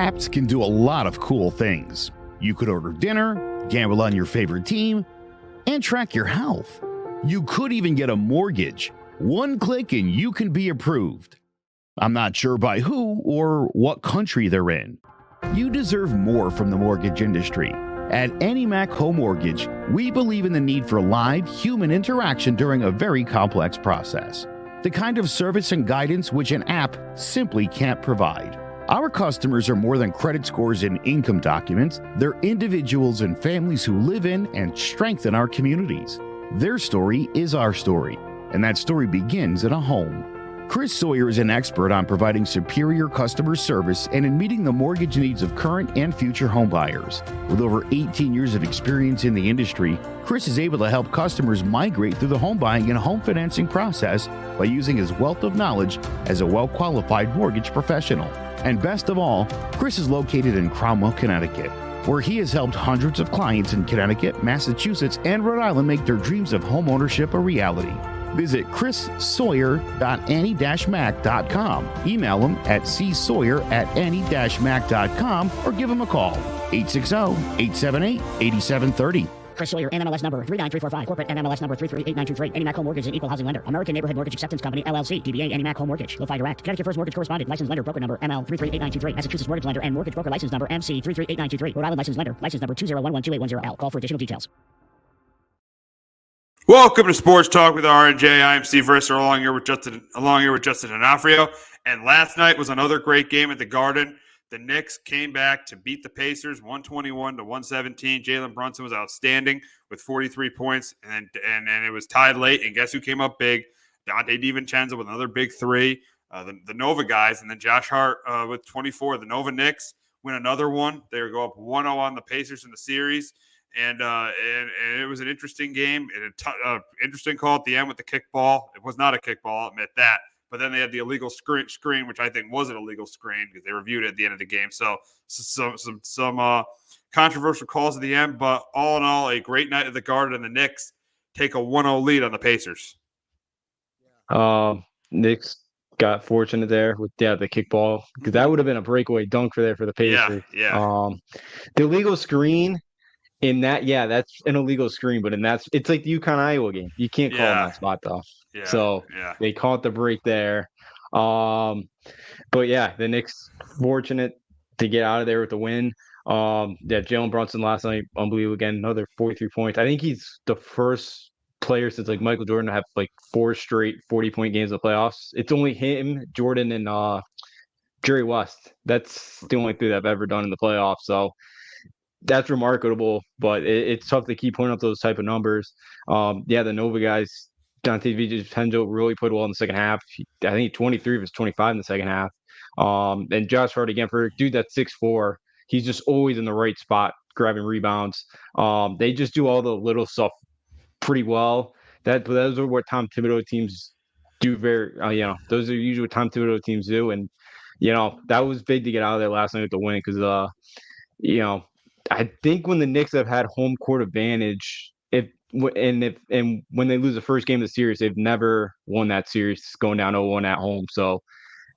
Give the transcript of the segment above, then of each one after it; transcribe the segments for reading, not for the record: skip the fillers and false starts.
Apps can do a lot of cool things. You could order dinner, gamble on your favorite team, and track your health. You could even get a mortgage. One click and you can be approved. I'm not sure by who or what country they're in. You deserve more from the mortgage industry. At AnyMac Home Mortgage, we believe in the need for live human interaction during a very complex process. The kind of service and guidance which an app simply can't provide. Our customers are more than credit scores and income documents. They're individuals and families who live in and strengthen our communities. Their story is our story, and that story begins in a home. Chris Sawyer is an expert on providing superior customer service and in meeting the mortgage needs of current and future homebuyers. With over 18 years of experience in the industry, Chris is able to help customers migrate through the home buying and home financing process by using his wealth of knowledge as a well-qualified mortgage professional. And best of all, Chris is located in Cromwell, Connecticut, where he has helped hundreds of clients in Connecticut, Massachusetts, and Rhode Island make their dreams of homeownership a reality. Visit chrissawyer.any-mac.com. Email him at csawyer@any-mac.com or give him a call, 860-878-8730. Chris Sawyer, NMLS number 39345, corporate NMLS number 338923. AnyMac Home Mortgage is an equal housing lender. American Neighborhood Mortgage Acceptance Company, LLC. DBA AnyMac Home Mortgage. Lo-Fi Direct. Connecticut First Mortgage Correspondent. License lender. Broker number ML 338923. Massachusetts Mortgage Lender and Mortgage Broker License number MC 338923. Rhode Island License Lender. License number 201128110L. Call for additional details. Welcome to Sports Talk with R&J. I'm Steve Risser, along here with Justin D'Onofrio. And last night was another great game at the Garden. The Knicks came back to beat the Pacers 121-117. Jalen Brunson was outstanding with 43 points, and it was tied late. And guess who came up big? Dante DiVincenzo with another big three. The Nova guys, and then Josh Hart with 24. The Nova Knicks win another one. They go up 1-0 on the Pacers in the series. And it was an interesting game. Interesting call at the end with the kickball. It was not a kickball, I'll admit that. But then they had the illegal screen, which I think was an illegal screen because they reviewed it at the end of the game. So some controversial calls at the end. But all in all, a great night at the Garden, and the Knicks take a 1-0 lead on the Pacers. Knicks got fortunate there with the kickball, because that would have been a breakaway dunk for the Pacers. Yeah. The illegal screen. In that, that's an illegal screen, but it's like the UConn-Iowa game. You can't call in that spot, though. They caught the break there. But the Knicks fortunate to get out of there with the win. Jalen Brunson last night, unbelievable again, another 43 points. I think he's the first player since Michael Jordan to have 4 straight 40-point games in the playoffs. It's only him, Jordan, and Jerry West. That's the only 3 that have ever done in the playoffs. So that's remarkable, but it's tough to keep putting up those type of numbers. The Nova guys, Dante DiVincenzo really played well in the second half. I think 23 of his 25 in the second half. And Josh Hart, again, for a dude that's 6'4", he's just always in the right spot, grabbing rebounds. They just do all the little stuff pretty well. Those are what Tom Thibodeau teams do those are usually what Tom Thibodeau teams do. And, that was big to get out of there last night with the win because, I think when the Knicks have had home court advantage, when they lose the first game of the series, they've never won that series going down 0-1 at home. So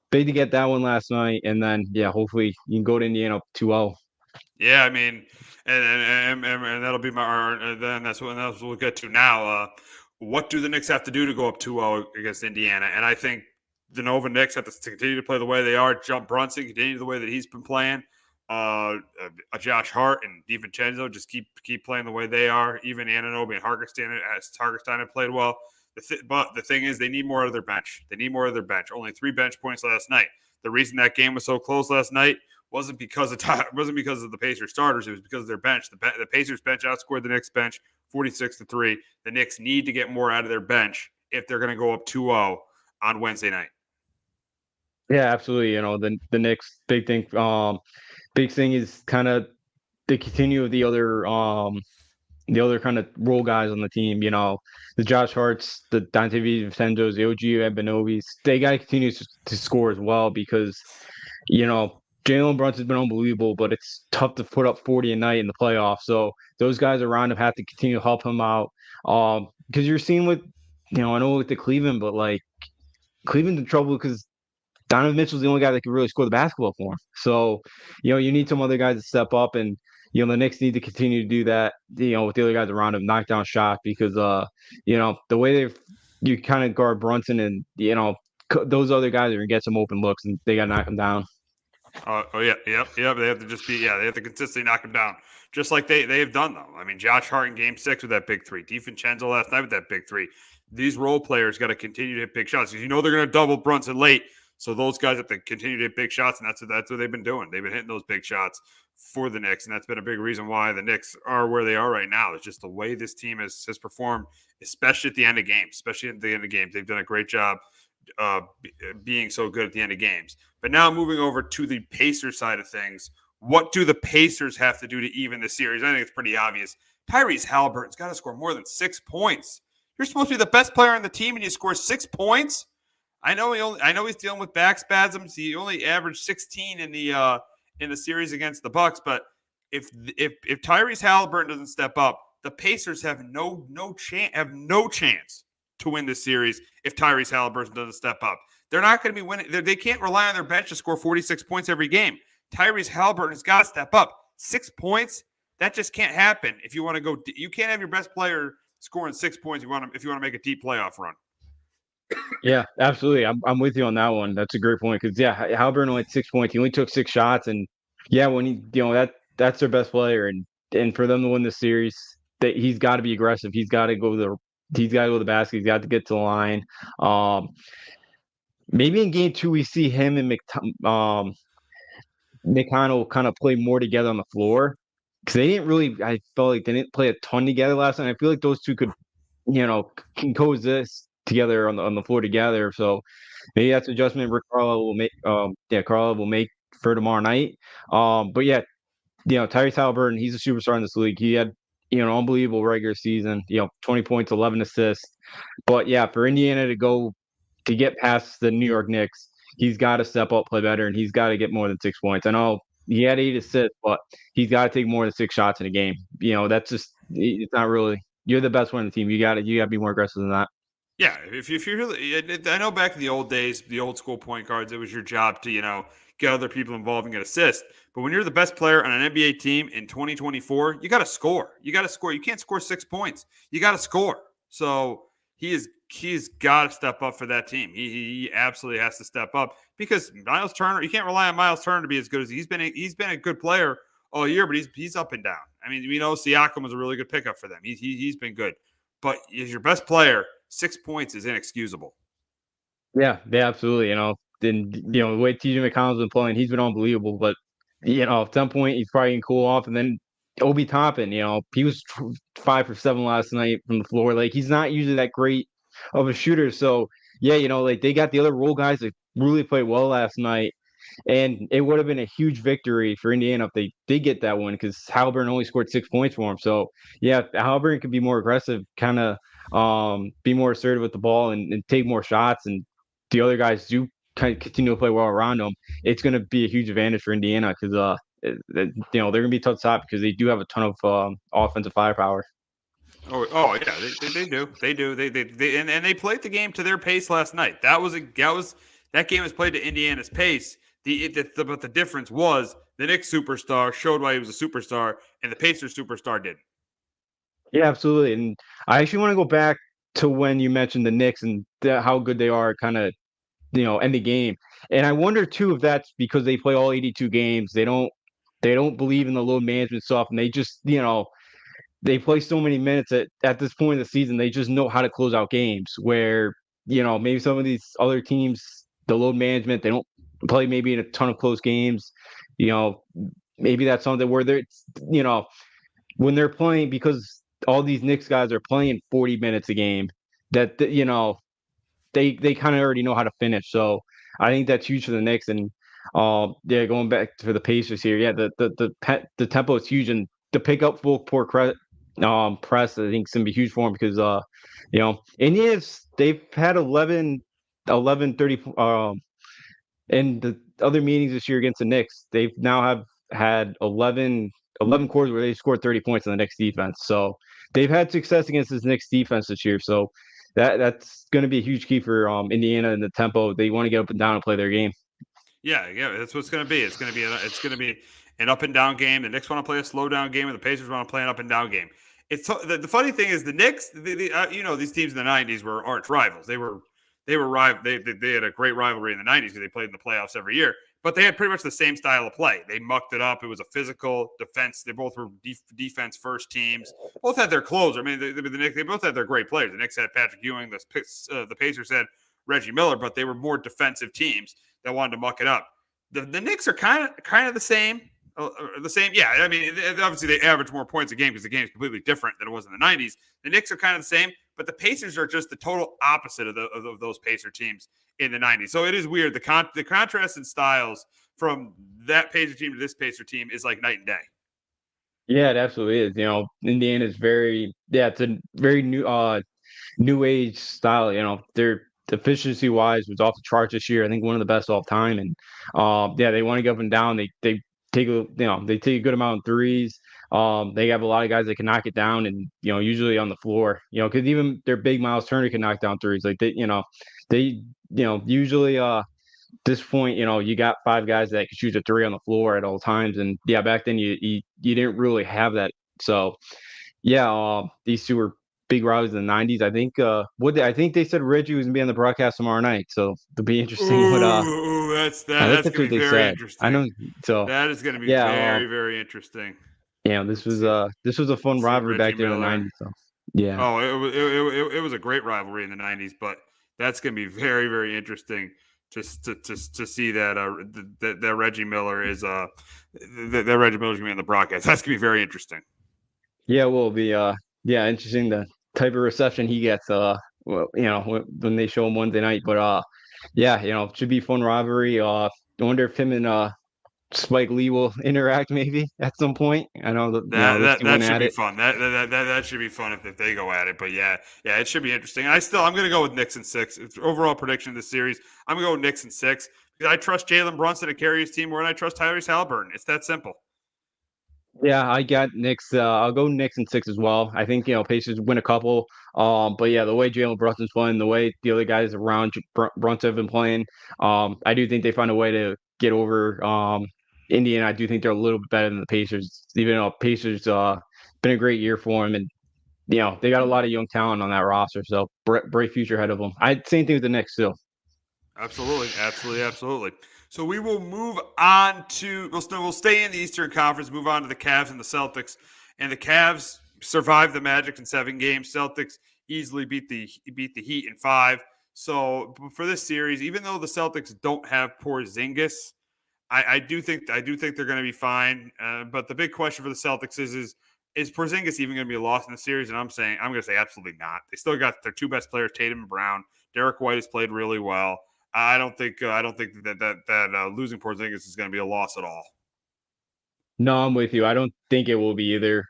big to get that one last night, and then hopefully you can go to Indiana 2-0. Yeah, I mean, and that'll be then that's what we'll get to now. What do the Knicks have to do to go up 2-0 against Indiana? And I think the Nova Knicks have to continue to play the way they are. Jump Brunson, continue the way that he's been playing. Josh Hart and DiVincenzo just keep playing the way they are. Even Anunoby and Hartenstein have played well. But the thing is, they need more out of their bench. Only 3 bench points last night. The reason that game was so close last night wasn't because of the Pacers starters. It was because of their bench. The Pacers bench outscored the Knicks bench 46-3. The Knicks need to get more out of their bench if they're going to go up 2-0 on Wednesday night. Yeah, absolutely. The Knicks big thing is kind of the continue of the other kind of role guys on the team. The Josh Harts, the Dante DiVincenzos, the OG Anunobies. They got to continue to score as well because Jalen Brunson's been unbelievable, but it's tough to put up 40 a night in the playoffs. So those guys around him have to continue to help him out. Because you're seeing with I know with the Cleveland, but Cleveland's in trouble because Donovan Mitchell's the only guy that can really score the basketball for him. So, you need some other guys to step up, and the Knicks need to continue to do that. With the other guys around him, knock down shots because the way you kind of guard Brunson and those other guys are gonna get some open looks and they got to knock them down. Yeah. They have to they have to consistently knock him down, just like they've done though. I mean, Josh Hart in Game 6 with that big three, DiVincenzo last night with that big three. These role players got to continue to hit big shots because they're going to double Brunson late. So those guys have to continue to hit big shots, and that's what they've been doing. They've been hitting those big shots for the Knicks, and that's been a big reason why the Knicks are where they are right now. It's just the way this team has performed, especially at the end of games. They've done a great job being so good at the end of games. But now moving over to the Pacers side of things, what do the Pacers have to do to even the series? I think it's pretty obvious. Tyrese Halliburton's got to score more than 6 points. You're supposed to be the best player on the team, and you score 6 points. I know he's dealing with back spasms. He only averaged 16 in the series against the Bucks. But if Tyrese Halliburton doesn't step up, the Pacers have no chance to win this series if Tyrese Halliburton doesn't step up. They're not going to be winning. They can't rely on their bench to score 46 points every game. Tyrese Halliburton has got to step up. 6 points, that just can't happen. If you want to go, you can't have your best player scoring 6 points if you want to make a deep playoff run. Yeah, absolutely. I'm with you on that one. That's a great point because Halliburton only had 6 points. He only took 6 shots, and when that's their best player, and for them to win the series, he's got to be aggressive. He's got to go to the basket. He's got to get to the line. Maybe in Game 2 we see him and McConnell kind of play more together on the floor because they didn't really. I felt like they didn't play a ton together last night. I feel like those two could, can coexist together on the floor together. So maybe that's an adjustment Rick Carlisle will make. Carlisle will make for tomorrow night. But Tyrese Halliburton, he's a superstar in this league. He had an unbelievable regular season. 20 points, 11 assists. But for Indiana to get past the New York Knicks, he's got to step up, play better, and he's got to get more than 6 points. I know he had 8 assists, but he's got to take more than 6 shots in a game. That's just it's not really. You're the best one on the team. You got to be more aggressive than that. Yeah, if you really, I know back in the old days, the old school point guards, it was your job to get other people involved and get assists. But when you're the best player on an NBA team in 2024, you got to score. You can't score 6 points. You got to score. So he's got to step up for that team. He absolutely has to step up because Miles Turner. You can't rely on Miles Turner to be as good as he's been. He's been a good player all year, but he's up and down. I mean, Siakam was a really good pickup for them. He's been good, but as your best player, 6 points is inexcusable. Yeah, absolutely. Then the way TJ McConnell's been playing, he's been unbelievable. But at some point he's probably gonna cool off. And then Obi Toppin, he was 5 for 7 last night from the floor. Like he's not usually that great of a shooter. So they got the other role guys that really played well last night. And it would have been a huge victory for Indiana if they did get that one because Halliburton only scored 6 points for him. So Halliburton could be more aggressive, kind of be more assertive with the ball and take more shots. And the other guys do kind of continue to play well around them. It's going to be a huge advantage for Indiana because they're going to be tough to stop because they do have a ton of offensive firepower. Oh yeah, they do. They do. And they played the game to their pace last night. That game was played to Indiana's pace. But the difference was the Knicks superstar showed why he was a superstar, and the Pacers superstar didn't. Yeah, absolutely. And I actually want to go back to when you mentioned the Knicks and how good they are, kind of, end the game. And I wonder too if that's because they play all 82 games. They don't believe in the load management stuff, and they just they play so many minutes at this point in the season. They just know how to close out games. Where maybe some of these other teams, the load management, they don't play maybe in a ton of close games. Maybe that's something where they're when they're playing, because all these Knicks guys are playing 40 minutes a game, that they kind of already know how to finish. So I think that's huge for the Knicks. And going back to the Pacers here, the tempo is huge, and the pick up full court press I think is gonna be huge for them because Indians, they've had 11 30 in the other meetings this year against the Knicks. They've now have had 11 quarters where they scored 30 points on the Knicks defense. So they've had success against this Knicks defense this year. So that's going to be a huge key for Indiana and the tempo. They want to get up and down and play their game. Yeah, that's what it's going to be. It's going to be an up and down game. The Knicks want to play a slow down game, and the Pacers want to play an up and down game. It's the funny thing is the Knicks. These teams in the '90s were arch rivals. They had a great rivalry in the '90s because they played in the playoffs every year. But they had pretty much the same style of play. They mucked it up. It was a physical defense. They both were defense first teams. Both had their closer. I mean, the Knicks. They both had their great players. The Knicks had Patrick Ewing. The Pacers had Reggie Miller, but they were more defensive teams that wanted to muck it up. The Knicks are kind of the same. Yeah. I mean, obviously they average more points a game because the game is completely different than it was in the '90s. The Knicks are kind of the same, but the Pacers are just the total opposite of those Pacer teams in the '90s. So it is weird. The contrast in styles from that Pacer team to this Pacer team is like night and day. Yeah, it absolutely is. Indiana is it's a very new age style. Their efficiency wise was off the charts this year. I think one of the best all time. And they want to go up and down. They take a good amount of threes. They have a lot of guys that can knock it down, and usually on the floor. Because even their big Miles Turner can knock down threes. Like they usually this point, you got five guys that can shoot a three on the floor at all times. And back then you didn't really have that. So these two were big rivals in the '90s. I think I think they said Reggie was gonna be on the broadcast tomorrow night, so it'll be interesting. That's gonna be very interesting. I know. So that is gonna be very very interesting. This was a fun rivalry back there in the '90s. So yeah. Oh, it was a great rivalry in the '90s, but that's gonna be very very interesting to see that Reggie Miller is that Reggie Miller's gonna be on the broadcast. That's gonna be very interesting. Yeah, will be interesting the type of reception he gets when they show him Wednesday night. But it should be a fun rivalry. I wonder if him and Spike Lee will interact maybe at some point. I know that should be fun. That should be fun if they go at it. But yeah, it should be interesting. I'm going to go with Knicks in 6. It's overall prediction of the series. I'm going to go with Knicks in 6 because I trust Jalen Brunson to carry his team more than I trust Tyrese Halliburton. It's that simple. Yeah, I got Knicks. I'll go Knicks in 6 as well. I think Pacers win a couple. But yeah, the way Jalen Brunson's playing, the way the other guys around Brunson have been playing, I do think they find a way to get over Indiana. I do think they're a little bit better than the Pacers. Even though Pacers been a great year for them, and they got a lot of young talent on that roster. So bright future ahead of them. Same thing with the Knicks too. Absolutely. So we will move on to we'll stay in the Eastern Conference, move on to the Cavs and the Celtics. And the Cavs survived the Magic in 7 games. Celtics easily beat the Heat in 5. So for this series, even though the Celtics don't have Porzingis, I do think they're going to be fine. But the big question for the Celtics is Porzingis even going to be a loss in the series? And I'm going to say absolutely not. They still got their 2 best players, Tatum and Brown. Derek White has played really well. I don't think that losing Porzingis is going to be a loss at all. No, I'm with you. I don't think it will be either.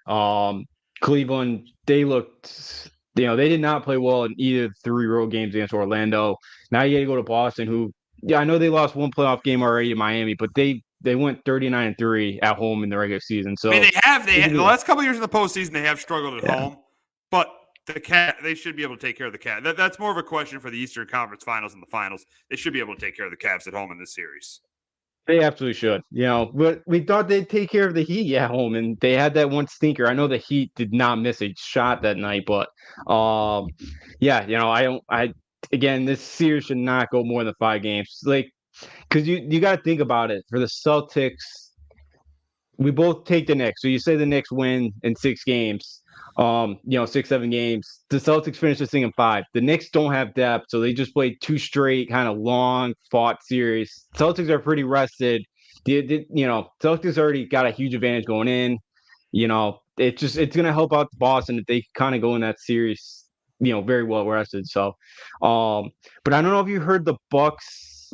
Cleveland, they looked, they did not play well in either of the 3 road games against Orlando. Now you got to go to Boston, who, I know they lost 1 playoff game already in Miami, but they went 39-3 at home in the regular season. So I mean, the last couple of years in the postseason, they have struggled at home, but they should be able to take care of the Cavs. That's more of a question for the Eastern Conference Finals and the Finals. They should be able to take care of the Cavs at home in this series. They absolutely should. But we thought they'd take care of the Heat at home, and they had that one stinker. I know the Heat did not miss a shot that night, but again, this series should not go more than 5 games. Because you got to think about it. For the Celtics, we both take the Knicks. So you say the Knicks win in 6 games. 6-7 games. The Celtics finished this thing in 5. The Knicks don't have depth, so they just played 2 straight kind of long fought series. Celtics are pretty rested. Celtics already got a huge advantage going in. It's gonna help out Boston if they kind of go in that series, very well rested. So, but I don't know if you heard the Bucks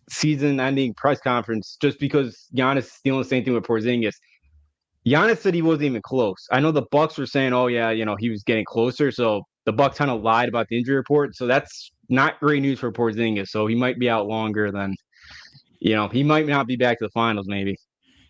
season-ending press conference, just because Giannis is doing the same thing with Porzingis. Giannis said he wasn't even close. I know the Bucks were saying, "Oh yeah, he was getting closer." So the Bucks kind of lied about the injury report. So that's not great news for Porzingis. So he might be out longer than, he might not be back to the finals maybe.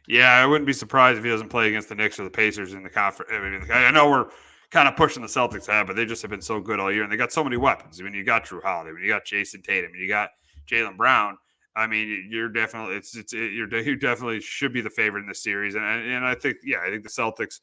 Yeah, I wouldn't be surprised if he doesn't play against the Knicks or the Pacers in the conference. I mean, I know we're kind of pushing the Celtics ahead, but they just have been so good all year, and they got so many weapons. I mean, you got Drew Holiday, you got Jason Tatum, you got Jaylen Brown. I mean, you definitely should be the favorite in this series, and I think the Celtics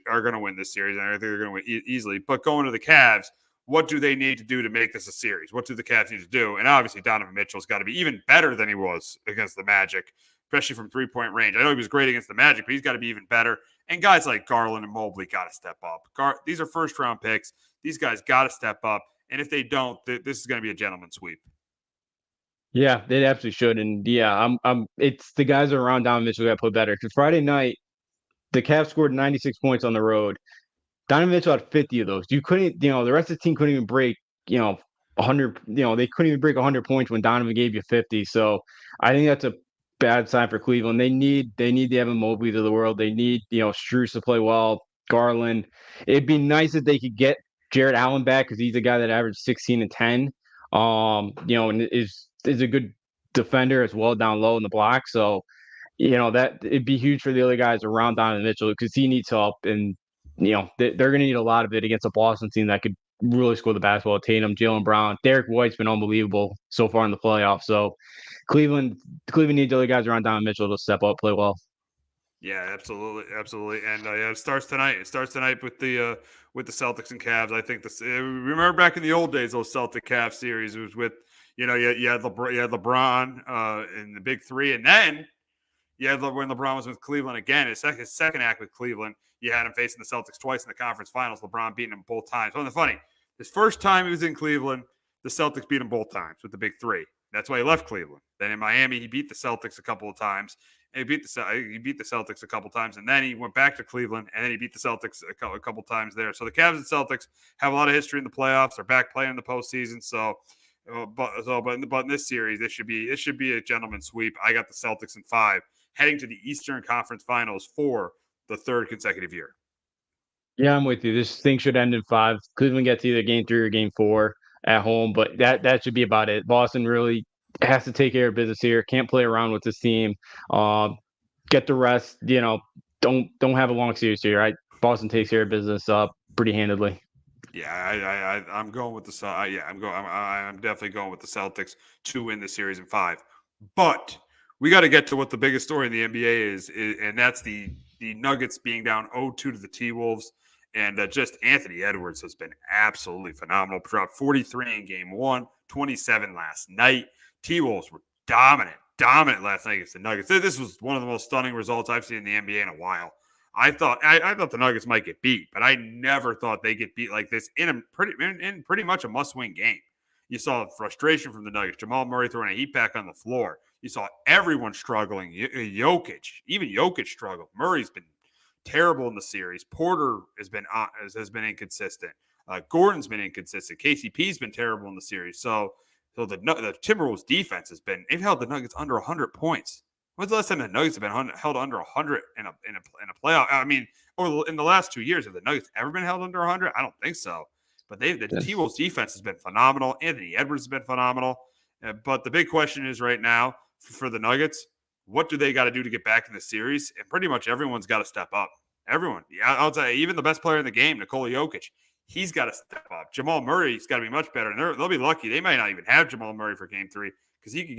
are going to win this series, and I think they're going to win easily. But going to the Cavs, what do they need to do to make this a series? What do the Cavs need to do? And obviously, Donovan Mitchell's got to be even better than he was against the Magic, especially from 3-point range. I know he was great against the Magic, but he's got to be even better. And guys like Garland and Mobley got to step up. These are first-round picks. These guys got to step up, and if they don't, this is going to be a gentleman's sweep. Yeah, they absolutely should. And yeah, it's the guys around Donovan Mitchell got to play better. Because Friday night, the Cavs scored 96 points on the road. Donovan Mitchell had 50 of those. You couldn't, the rest of the team couldn't even break, 100, they couldn't even break 100 points when Donovan gave you 50. So I think that's a bad sign for Cleveland. They need the Evan Mobley of the world. They need, Strus to play well, Garland. It'd be nice if they could get Jared Allen back because he's a guy that averaged 16 and 10. And is a good defender as well down low in the block. So, that it'd be huge for the other guys around Donovan Mitchell because he needs help. And, they're going to need a lot of it against a Boston team that could really score the basketball. Tatum, Jaylen Brown, Derek White's been unbelievable so far in the playoffs. So Cleveland needs other guys around Donovan Mitchell to step up, play well. Yeah, absolutely, and it starts tonight. It starts tonight with the Celtics and Cavs. I think this. Remember back in the old days, those Celtic Cavs series. It was with you had LeBron in the big three, and then when LeBron was with Cleveland again, his second act with Cleveland, you had him facing the Celtics twice in the conference finals. LeBron beating him both times. Well, funny, his first time he was in Cleveland, the Celtics beat him both times with the big three. That's why he left Cleveland. Then in Miami, he beat the Celtics a couple of times. And he beat the Celtics a couple of times, and then he went back to Cleveland, and then he beat the Celtics a couple of times there. So the Cavs and Celtics have a lot of history in the playoffs. They're back playing in the postseason. But in this series, it should be a gentleman's sweep. I got the Celtics in 5, heading to the Eastern Conference Finals for the third consecutive year. Yeah, I'm with you. This thing should end in 5. Cleveland gets either game 3 or game 4 at home, but that should be about it. Boston really has to take care of business here. Can't play around with this team. Get the rest. Don't have a long series here. Right? Boston takes care of business pretty handedly. Yeah, I'm going with the I'm definitely going with the Celtics to win the series in 5. But we got to get to what the biggest story in the NBA is, and that's the Nuggets being down 0-2 to the T-Wolves. And just Anthony Edwards has been absolutely phenomenal. Dropped 43 in game 1, 27 last night. T-Wolves were dominant last night against the Nuggets. This was one of the most stunning results I've seen in the NBA in a while. I thought the Nuggets might get beat, but I never thought they get beat like this in pretty much a must-win game. You saw frustration from the Nuggets. Jamal Murray throwing a heat pack on the floor. You saw everyone struggling. Even Jokic struggled. Murray's been terrible in the series. Porter has been inconsistent. Gordon's been inconsistent. KCP's been terrible in the series. So the Timberwolves defense they've held the Nuggets under 100 points. When's the last time the Nuggets have been held under 100 in a playoff? I mean, in the last 2 years, have the Nuggets ever been held under 100? I don't think so. But the T-Wolves defense has been phenomenal. Anthony Edwards has been phenomenal. But the big question is right now for the Nuggets, what do they got to do to get back in the series? And pretty much everyone's got to step up. Everyone. Yeah, I'll tell you, even the best player in the game, Nikola Jokic, he's got to step up. Jamal Murray's got to be much better. And they'll be lucky. They might not even have Jamal Murray for game 3 because he could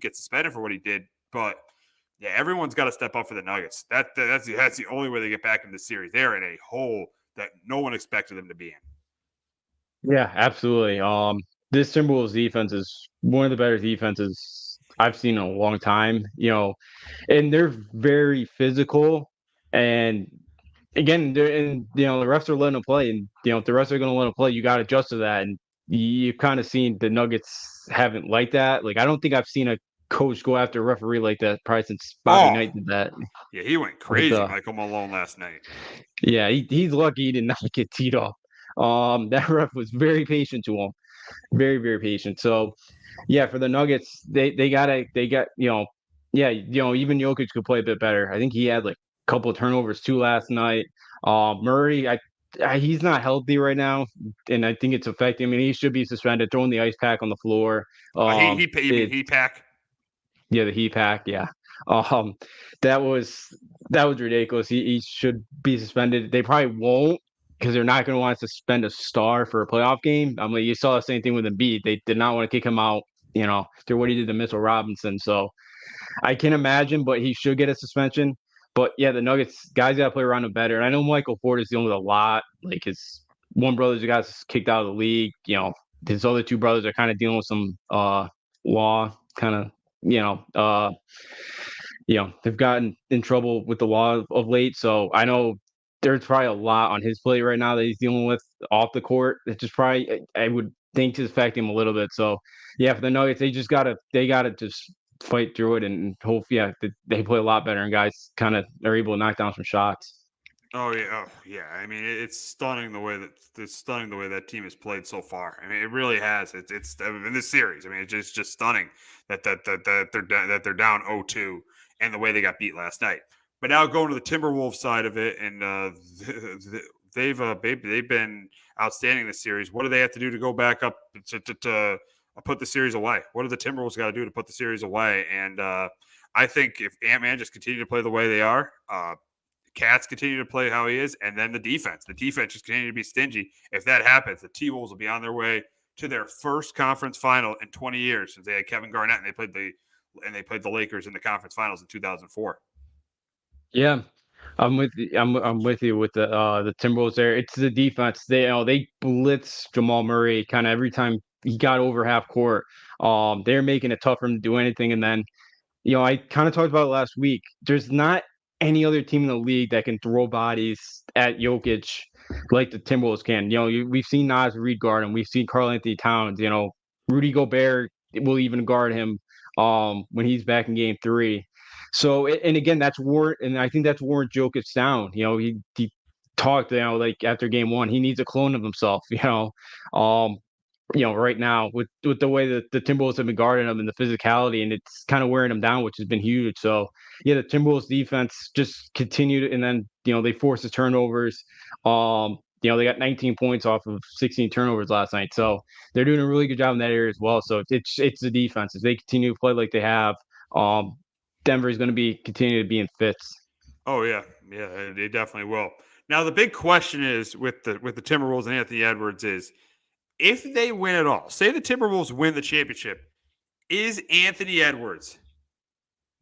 get suspended for what he did. But yeah, everyone's got to step up for the Nuggets. That's the only way they get back in the series. They're in a hole that no one expected them to be in. Yeah, absolutely. This Timberwolves defense is one of the better defenses I've seen in a long time. And they're very physical. And again, the refs are letting them play, and if the refs are going to let them play, you got to adjust to that. And you've kind of seen the Nuggets haven't liked that. Like I don't think I've seen a coach go after a referee like that probably since Bobby Knight did that. Yeah, he went crazy, Michael Malone last night. Yeah, he's lucky he did not get teed off. That ref was very patient to him, very, very patient. So, yeah, for the Nuggets, even Jokic could play a bit better. I think he had like a couple of turnovers too last night. Murray, he's not healthy right now, and I think it's affecting. I mean, he should be suspended. Throwing the ice pack on the floor. Heat pack. Yeah, the heat pack. Yeah. That was ridiculous. He should be suspended. They probably won't because they're not going to want to suspend a star for a playoff game. I mean, you saw the same thing with Embiid. They did not want to kick him out after what he did to Mitchell Robinson. So I can imagine, but he should get a suspension. But yeah, the Nuggets guys got to play around him better. And I know Michael Porter's dealing with a lot. Like his one brother just got kicked out of the league. His other two brothers are kind of dealing with some law kind of they've gotten in trouble with the law of late. So I know there's probably a lot on his plate right now that he's dealing with off the court. It's just probably I would think to affect him a little bit. So yeah, for the Nuggets, they gotta just fight through it and hope they play a lot better and guys kind of are able to knock down some shots. Oh yeah. I mean, it's stunning the way that team has played so far. I mean, it really has. It's in this series. I mean, it's just stunning that they're down 0-2 and the way they got beat last night. But now going to the Timberwolves side of it, and they've been outstanding this series. What do they have to do to go back up to put the series away? What do the Timberwolves got to do to put the series away? And I think if Ant-Man just continue to play the way they are, Cats continue to play how he is, and then the defense just continue to be stingy. If that happens, the T-Wolves will be on their way to their first conference final in 20 years since they had Kevin Garnett and they played the Lakers in the conference finals in 2004. Yeah, I'm with you. I'm with you with the Timberwolves there. It's the defense. They blitz Jamal Murray kind of every time he got over half court. They're making it tough for him to do anything. And then, I kind of talked about it last week. There's not any other team in the league that can throw bodies at Jokic like the Timberwolves can. We've seen Naz Reid guard him. We've seen Karl-Anthony Towns. Rudy Gobert will even guard him when he's back in Game 3. So, and again, that's worn, and I think that's worn Jokic down. He talked, like after Game 1, he needs a clone of himself. Right now with the way that the Timberwolves have been guarding him and the physicality, and it's kind of wearing him down, which has been huge. So yeah, the Timberwolves defense just continued, and then they forced the turnovers. They got 19 points off of 16 turnovers last night, so they're doing a really good job in that area as well. So it's the defense. If they continue to play like they have, Denver is going to continue to be in fits. Oh yeah, they definitely will. Now the big question is with the Timberwolves and Anthony Edwards is, if they win it all, say the Timberwolves win the championship, is Anthony Edwards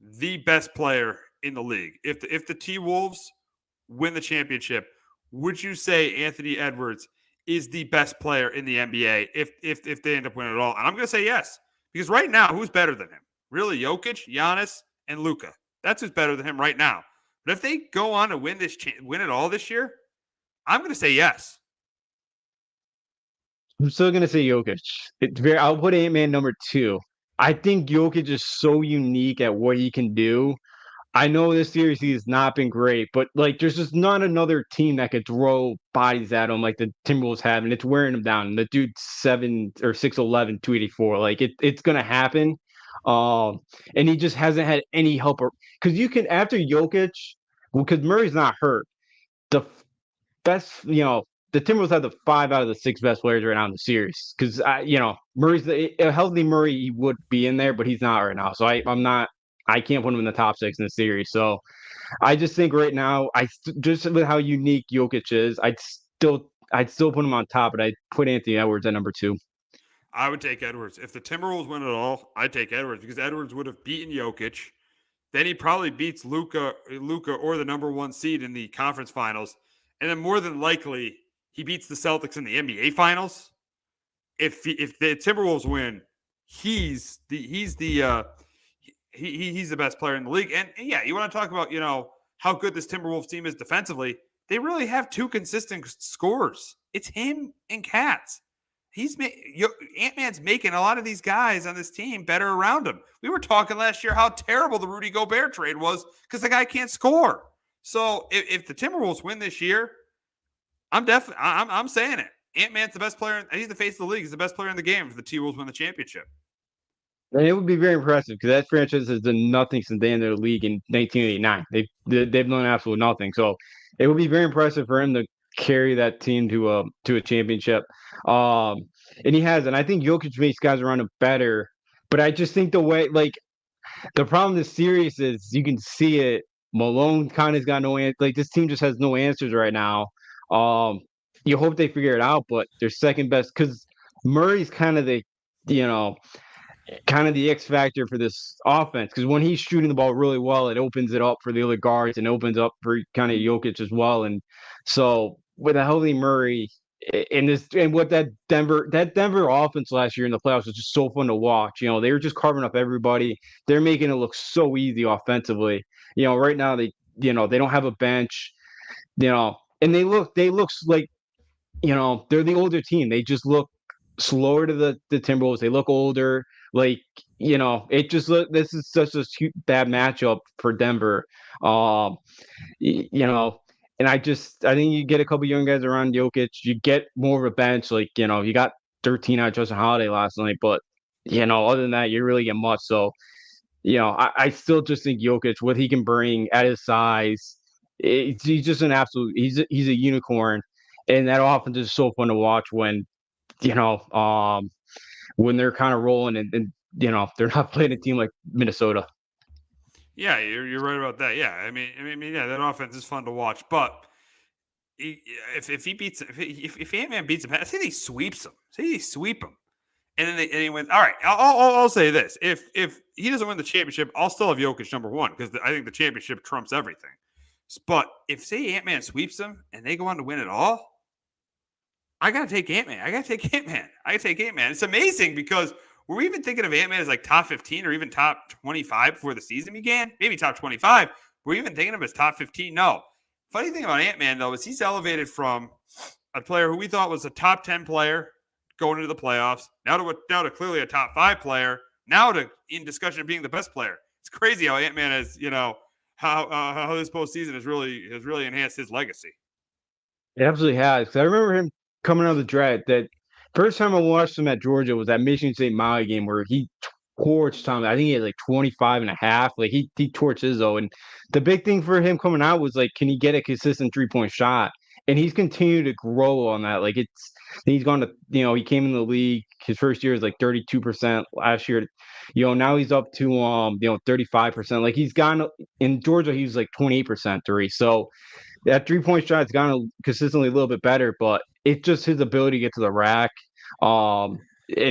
the best player in the league? If the T-Wolves win the championship, would you say Anthony Edwards is the best player in the NBA if they end up winning it all? And I'm going to say yes, because right now, who's better than him? Really, Jokic, Giannis, and Luka. That's who's better than him right now. But if they go on to win it all this year, I'm going to say yes. I'm still gonna say Jokic. I'll put Ant-Man number 2. I think Jokic is so unique at what he can do. I know this series he has not been great, but like there's just not another team that could throw bodies at him like the Timberwolves have, and it's wearing him down. The dude's 7 or 6'11", 284. Like it's gonna happen. And he just hasn't had any help because you can after Jokic, because Murray's not hurt. The best, the Timberwolves have the 5 out of the 6 best players right now in the series. Because Murray's a healthy Murray, he would be in there, but he's not right now. So I can't put him in the top 6 in the series. So I just think right now, just with how unique Jokic is, I'd still put him on top, but I'd put Anthony Edwards at number 2. I would take Edwards. If the Timberwolves win it all, I'd take Edwards because Edwards would have beaten Jokic. Then he probably beats Luka or the number 1 seed in the conference finals. And then more than likely, he beats the Celtics in the NBA Finals. If the Timberwolves win, he's the best player in the league. And yeah, you want to talk about how good this Timberwolves team is defensively? They really have 2 consistent scorers. It's him and Cats. Ant-Man's making a lot of these guys on this team better around him. We were talking last year how terrible the Rudy Gobert trade was because the guy can't score. So if the Timberwolves win this year, I'm saying it. Ant-Man's the best player. He's the face of the league. He's the best player in the game if the T-Wolves win the championship. And it would be very impressive because that franchise has done nothing since they entered the league in 1989. They've done absolutely nothing. So it would be very impressive for him to carry that team to a championship. And he has. And I think Jokic makes guys around him better. But I just think the way, like, the problem this series is you can see it. Malone kind of got no answer. Like, this team just has no answers right now. You hope they figure it out, but they're second best because Murray's kind of the, kind of the X factor for this offense, because when he's shooting the ball really well, it opens it up for the other guards and opens up for kind of Jokic as well. And so with a healthy Murray and what that Denver offense last year in the playoffs was just so fun to watch. They were just carving up everybody. They're making it look so easy offensively. Right now they don't have a bench. And they look like they're the older team. They just look slower to the Timberwolves. They look older. Like, it just look. This is such a bad matchup for Denver. Um, you know, and I think you get a couple young guys around Jokic. You get more of a bench. Like, you got 13 out of Justin Holiday last night, but other than that, you really get much. So, I still just think Jokic, what he can bring at his size, he's just an absolute. He's a unicorn, and that offense is so fun to watch you know, um, when they're kind of rolling and they're not playing a team like Minnesota. Yeah, you're right about that. Yeah, I mean, yeah, that offense is fun to watch, but if he beats if Ant-Man beats him, say he sweeps him, and then he wins. All right, I'll say this: if he doesn't win the championship, I'll still have Jokic number one because I think the championship trumps everything. But if say Ant-Man sweeps them and they go on to win it all, I gotta take Ant-Man. I gotta take Ant-Man. It's amazing because were we even thinking of Ant-Man as like top 15 or even top 25 before the season began? Maybe top 25. Were we even thinking of him as top 15? No. Funny thing about Ant-Man, though, is he's elevated from a player who we thought was a top 10 player going into the playoffs, now to clearly a top 5 player, now to in discussion of being the best player. It's crazy how Ant-Man has, how this postseason has really enhanced his legacy. It absolutely has. I remember him coming out of the draft. That first time I watched him at Georgia was that Michigan State Maui game where he torched Tom. I think he had like 25 and a half. Like he torched Izzo. And the big thing for him coming out was like, can he get a consistent 3-point shot? And he's continued to grow on that. Like he's gone to, he came in the league. His first year was like 32%. Last year, now he's up to 35%. Like he's gone in Georgia, he was like 28% three. So that 3-point shot's gone consistently a little bit better, but it's just his ability to get to the rack. And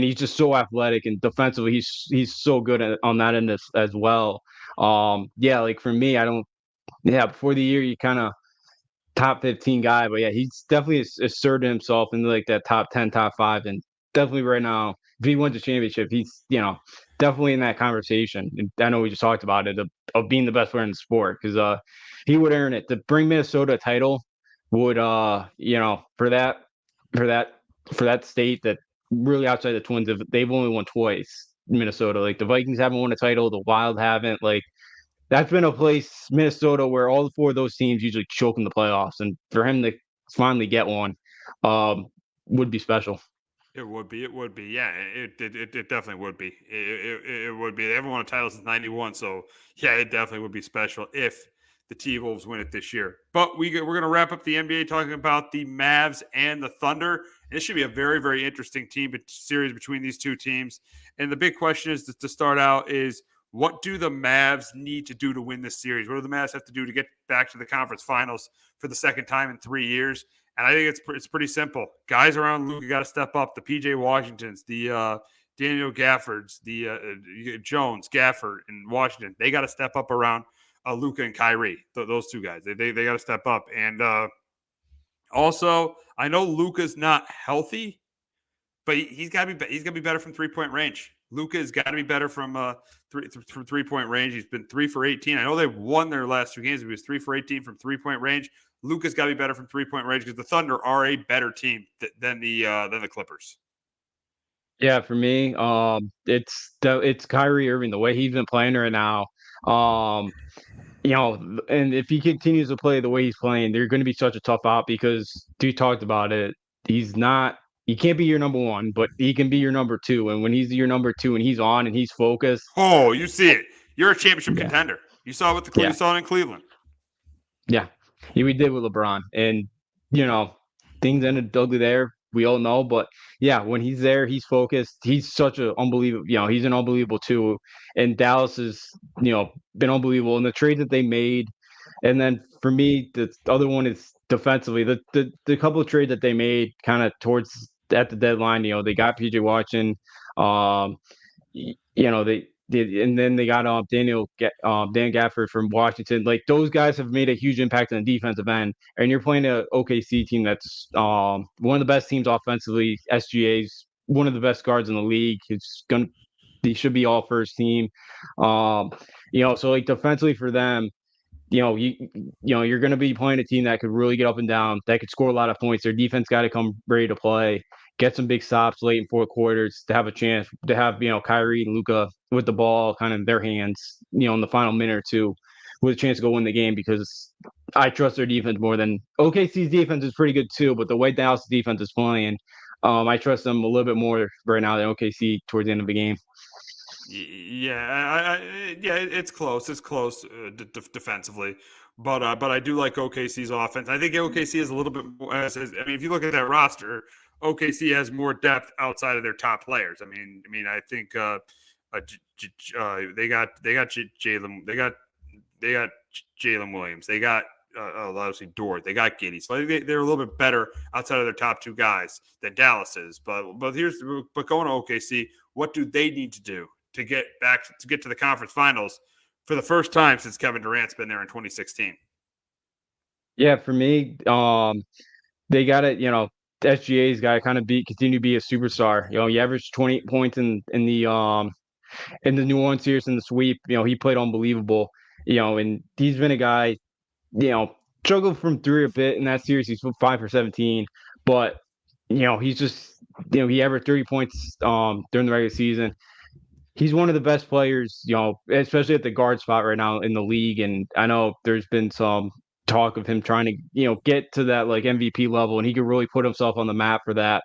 he's just so athletic and defensively, he's so good on that end as well. Yeah, like for me, before the year, you kind of top 15 guy, but yeah, he's definitely asserted himself in like that top 10, top 5, and definitely right now, if he wins the championship, he's definitely in that conversation. And I know we just talked about it of being the best player in the sport because he would earn it to bring Minnesota a title. Would for that state that really outside the Twins, they've only won twice. Minnesota, like the Vikings haven't won a title, the Wild haven't. Like that's been a place, Minnesota, where all 4 of those teams usually choke in the playoffs, and for him to finally get one would be special. It would be. Yeah, it definitely would be. It would be. They haven't won a title since '91, so yeah, it definitely would be special if the T-Wolves win it this year. But we're going to wrap up the NBA talking about the Mavs and the Thunder. This should be a very, very interesting series between these two teams. And the big question is to start out is, what do the Mavs need to do to win this series? What do the Mavs have to do to get back to the conference finals for the second time in 3 years? And I think it's pretty simple. Guys around Luka got to step up. The P.J. Washingtons, the Daniel Gaffords, the Jones, Gafford, and Washington, they got to step up around Luka and Kyrie. Those two guys, they got to step up. And also, I know Luka's not healthy, but he's got to be better from 3-point range. Luka has got to be better from 3-point range. He's been 3 for 18. I know they won their last 2 games. But he was 3 for 18 from 3-point range. Luka's got to be better from 3-point range because the Thunder are a better team than the Clippers. Yeah, for me, it's Kyrie Irving, the way he's been playing right now. And if he continues to play the way he's playing, they're going to be such a tough out because you talked about it. He can't be your number 1, but he can be your number 2. And when he's your number 2 and he's on and he's focused. Oh, you see it. You're a championship contender. You saw you saw it in Cleveland. Yeah, we did with LeBron. And, things ended ugly there. We all know. But, yeah, when he's there, he's focused. He's such an unbelievable – he's an unbelievable 2. And Dallas has, been unbelievable. And the trade that they made. And then for me, the other one is defensively. The couple of trades that they made kind of towards – at the deadline, they got PJ Washington. they did, and then they got Dan Gafford from Washington. Like those guys have made a huge impact on the defensive end. And you're playing a OKC team that's one of the best teams offensively. SGA's one of the best guards in the league. He should be all first team. So like defensively for them, you're going to be playing a team that could really get up and down, that could score a lot of points. Their defense got to come ready to play, get some big stops late in fourth quarters to have a chance to have, Kyrie and Luka with the ball kind of in their hands, in the final minute or two with a chance to go win the game, because I trust their defense more than OKC's defense is pretty good too, but the way Dallas' defense is playing, I trust them a little bit more right now than OKC towards the end of the game. Yeah, it's close. It's close defensively, but I do like OKC's offense. I think OKC is a little bit more. I mean, if you look at that roster, OKC has more depth outside of their top players. I mean, I think they got Jalen. They got Jalen Williams. They got obviously Dort. They got Giddey. So I think they're a little bit better outside of their top two guys than Dallas is. But going to OKC, what do they need to do to get to the conference finals for the first time since Kevin Durant's been there in 2016? Yeah, for me, they got to, SGA's got to kind of continue to be a superstar. He averaged 20 points in the New Orleans series in the sweep. He played unbelievable. And he's been a guy, struggled from three a bit in that series. He's 5 for 17, but he's just, he averaged 30 points during the regular season. He's one of the best players, especially at the guard spot right now in the league. And I know there's been some talk of him trying to, get to that like MVP level, and he could really put himself on the map for that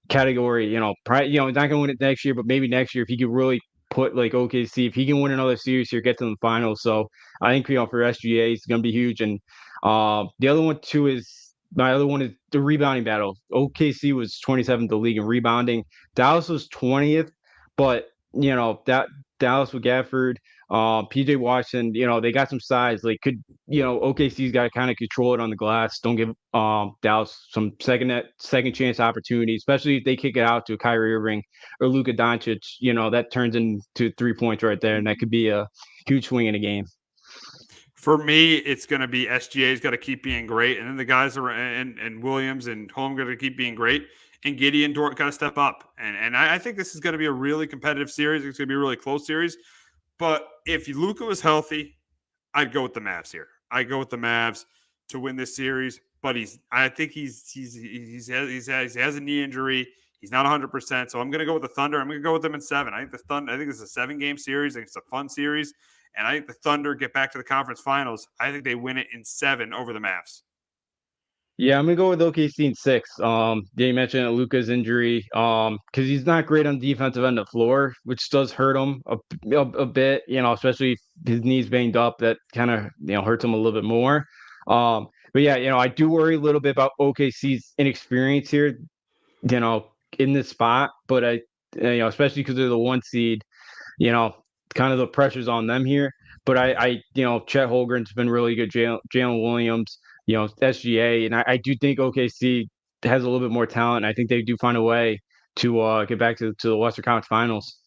category. He's not going to win it next year, but maybe next year if he could really put like OKC, if he can win another series here, get to the finals. So I think for SGA, it's going to be huge. And the other one too is my other one is the rebounding battle. OKC was 27th in the league in rebounding. Dallas was 20th, but that Dallas with Gafford, PJ Washington, they got some size. Like OKC's got to kind of control it on the glass. Don't give Dallas some second chance opportunity, especially if they kick it out to Kyrie Irving or Luka Doncic. That turns into 3 points right there, and that could be a huge swing in a game. For me, it's going to be SGA's got to keep being great, and then the guys are and Williams and Holm got to keep being great. And Giddey and Dort got to step up. And I think this is going to be a really competitive series. It's going to be a really close series. But if Luka was healthy, I'd go with the Mavs here. I'd go with the Mavs to win this series. But I think he has a knee injury. He's not 100%. So I'm going to go with the Thunder. I'm going to go with them in 7. I think this is a 7-game series. I think it's a fun series. And I think the Thunder get back to the conference finals. I think they win it in 7 over the Mavs. Yeah, I'm gonna go with OKC in 6. You mentioned Luka's injury, because he's not great on the defensive end of the floor, which does hurt him a bit. Especially if his knees banged up, that kind of hurts him a little bit more. But yeah, I do worry a little bit about OKC's inexperience here, in this spot. But especially because they're the 1 seed, kind of the pressure's on them here. But Chet Holmgren's been really good. Jalen Williams. SGA, and I do think OKC has a little bit more talent. I think they do find a way to get back to the Western Conference Finals.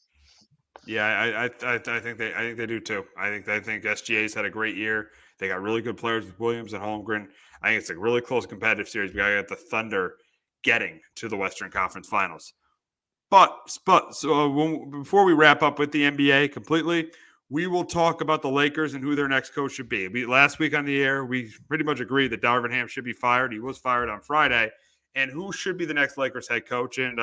Yeah, I think they do too. I think SGA's had a great year. They got really good players with Williams and Holmgren. I think it's a really close competitive series. We got to get the Thunder getting to the Western Conference Finals. But before we wrap up with the NBA completely, we will talk about the Lakers and who their next coach should be. Last week on the air, we pretty much agreed that Darvin Ham should be fired. He was fired on Friday. And who should be the next Lakers head coach? And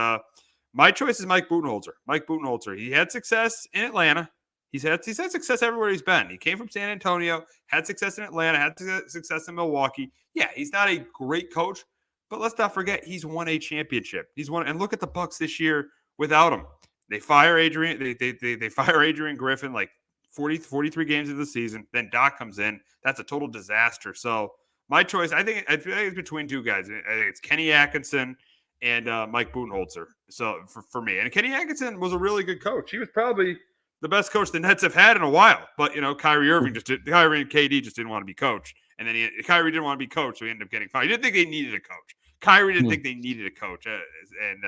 my choice is Mike Budenholzer. Mike Budenholzer. He had success in Atlanta. He's had success everywhere he's been. He came from San Antonio, had success in Atlanta, had success in Milwaukee. Yeah, he's not a great coach, but let's not forget he's won a championship. And look at the Bucks this year without him. They fire Adrian. They fire Adrian Griffin like 43 games of the season. Then Doc comes in. That's a total disaster. So my choice, I think it's between 2 guys. I think it's Kenny Atkinson and Mike Budenholzer. So for me, and Kenny Atkinson was a really good coach. He was probably the best coach the Nets have had in a while. But Kyrie and KD just didn't want to be coached, and then Kyrie didn't want to be coached, so he ended up getting fired. He didn't think they needed a coach. Kyrie didn't think they needed a coach, and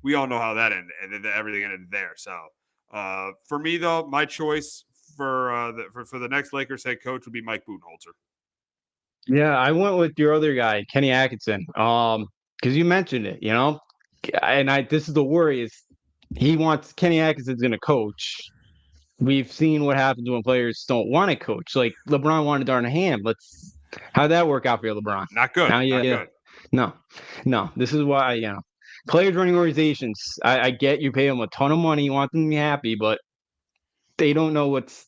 we all know how that ended. And everything ended there. So For me, though, my choice for the next Lakers head coach would be Mike Budenholzer. Yeah, I went with your other guy, Kenny Atkinson. Because you mentioned it, and this is the worry is Kenny Atkinson's going to coach. We've seen what happens when players don't want to coach. Like LeBron wanted Darnell Ham. How'd that work out for you, LeBron? Not good. Not good. No. This is why, players running organizations. I get you pay them a ton of money, you want them to be happy, but they don't know what's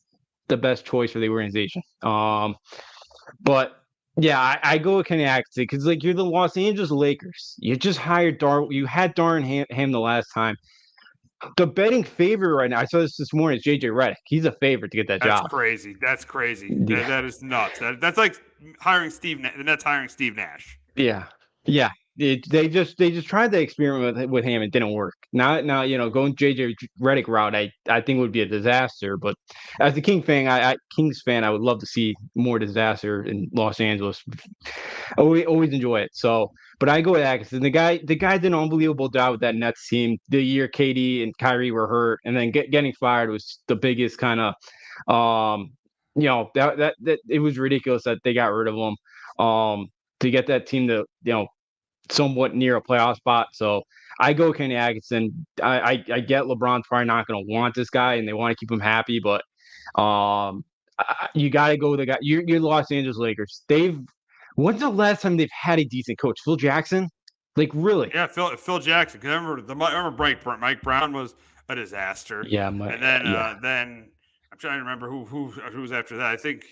the best choice for the organization. But yeah, I go with Kenny Atkinson because you're the Los Angeles Lakers. You just hired you had Darnell Ham the last time. The betting favorite right now, I saw this morning, is JJ Redick. He's a favorite to get that job. That's crazy. Yeah. That is nuts. That's like hiring the Nets hiring Steve Nash. Yeah. They just tried to experiment with him. It didn't work. Now going JJ Redick route, I think would be a disaster. But as a Kings fan, I would love to see more disaster in Los Angeles. Always enjoy it. So, but I go with Atkinson. The guy did an unbelievable job with that Nets team. The year KD and Kyrie were hurt, and then getting fired was the biggest kind of, that it was ridiculous that they got rid of him. To get that team to somewhat near a playoff spot. So I go Kenny Atkinson. I get LeBron's probably not going to want this guy, and they want to keep him happy, but you got to go with the guy. You're Los Angeles Lakers. When's the last time they've had a decent coach? Phil Jackson? Really? Yeah, Phil Jackson. Because I remember Mike Brown was a disaster. Yeah, then I'm trying to remember who was after that. I think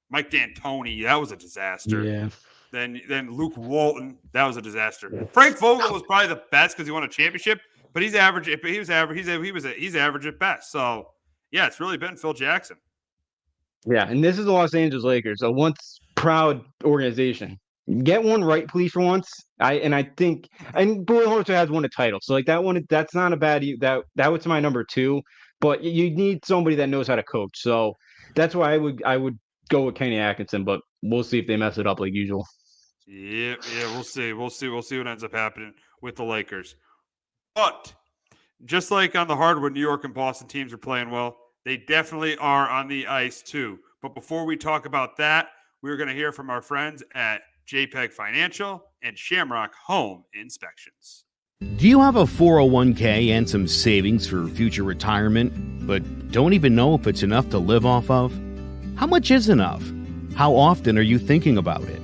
Mike D'Antoni. That was a disaster. Yeah. Then Luke Walton, that was a disaster. Frank Vogel was probably the best because he won a championship, but he's average. He's average at best. So yeah, it's really been Phil Jackson. Yeah, and this is the Los Angeles Lakers, a once proud organization. Get one right, please, for once. I think Budenholzer has won a title, so that's not a bad. That was my number 2, but you need somebody that knows how to coach. So that's why I would go with Kenny Atkinson, but we'll see if they mess it up like usual. Yeah, we'll see. We'll see what ends up happening with the Lakers. But just like on the hardwood, New York and Boston teams are playing well. They definitely are on the ice too. But before we talk about that, we're going to hear from our friends at JPEG Financial and Shamrock Home Inspections. Do you have a 401k and some savings for future retirement, but don't even know if it's enough to live off of? How much is enough? How often are you thinking about it?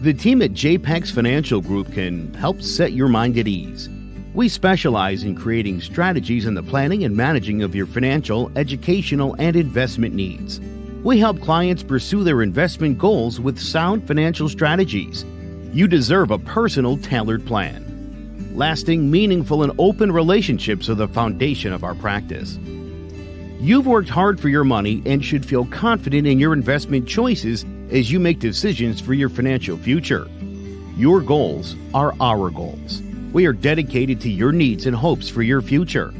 The team at JPEX Financial Group can help set your mind at ease. We specialize in creating strategies in the planning and managing of your financial, educational, and investment needs. We help clients pursue their investment goals with sound financial strategies. You deserve a personal, tailored plan. Lasting, meaningful, and open relationships are the foundation of our practice. You've worked hard for your money and should feel confident in your investment choices as you make decisions for your financial future. Your goals are our goals. We are dedicated to your needs and hopes for your future.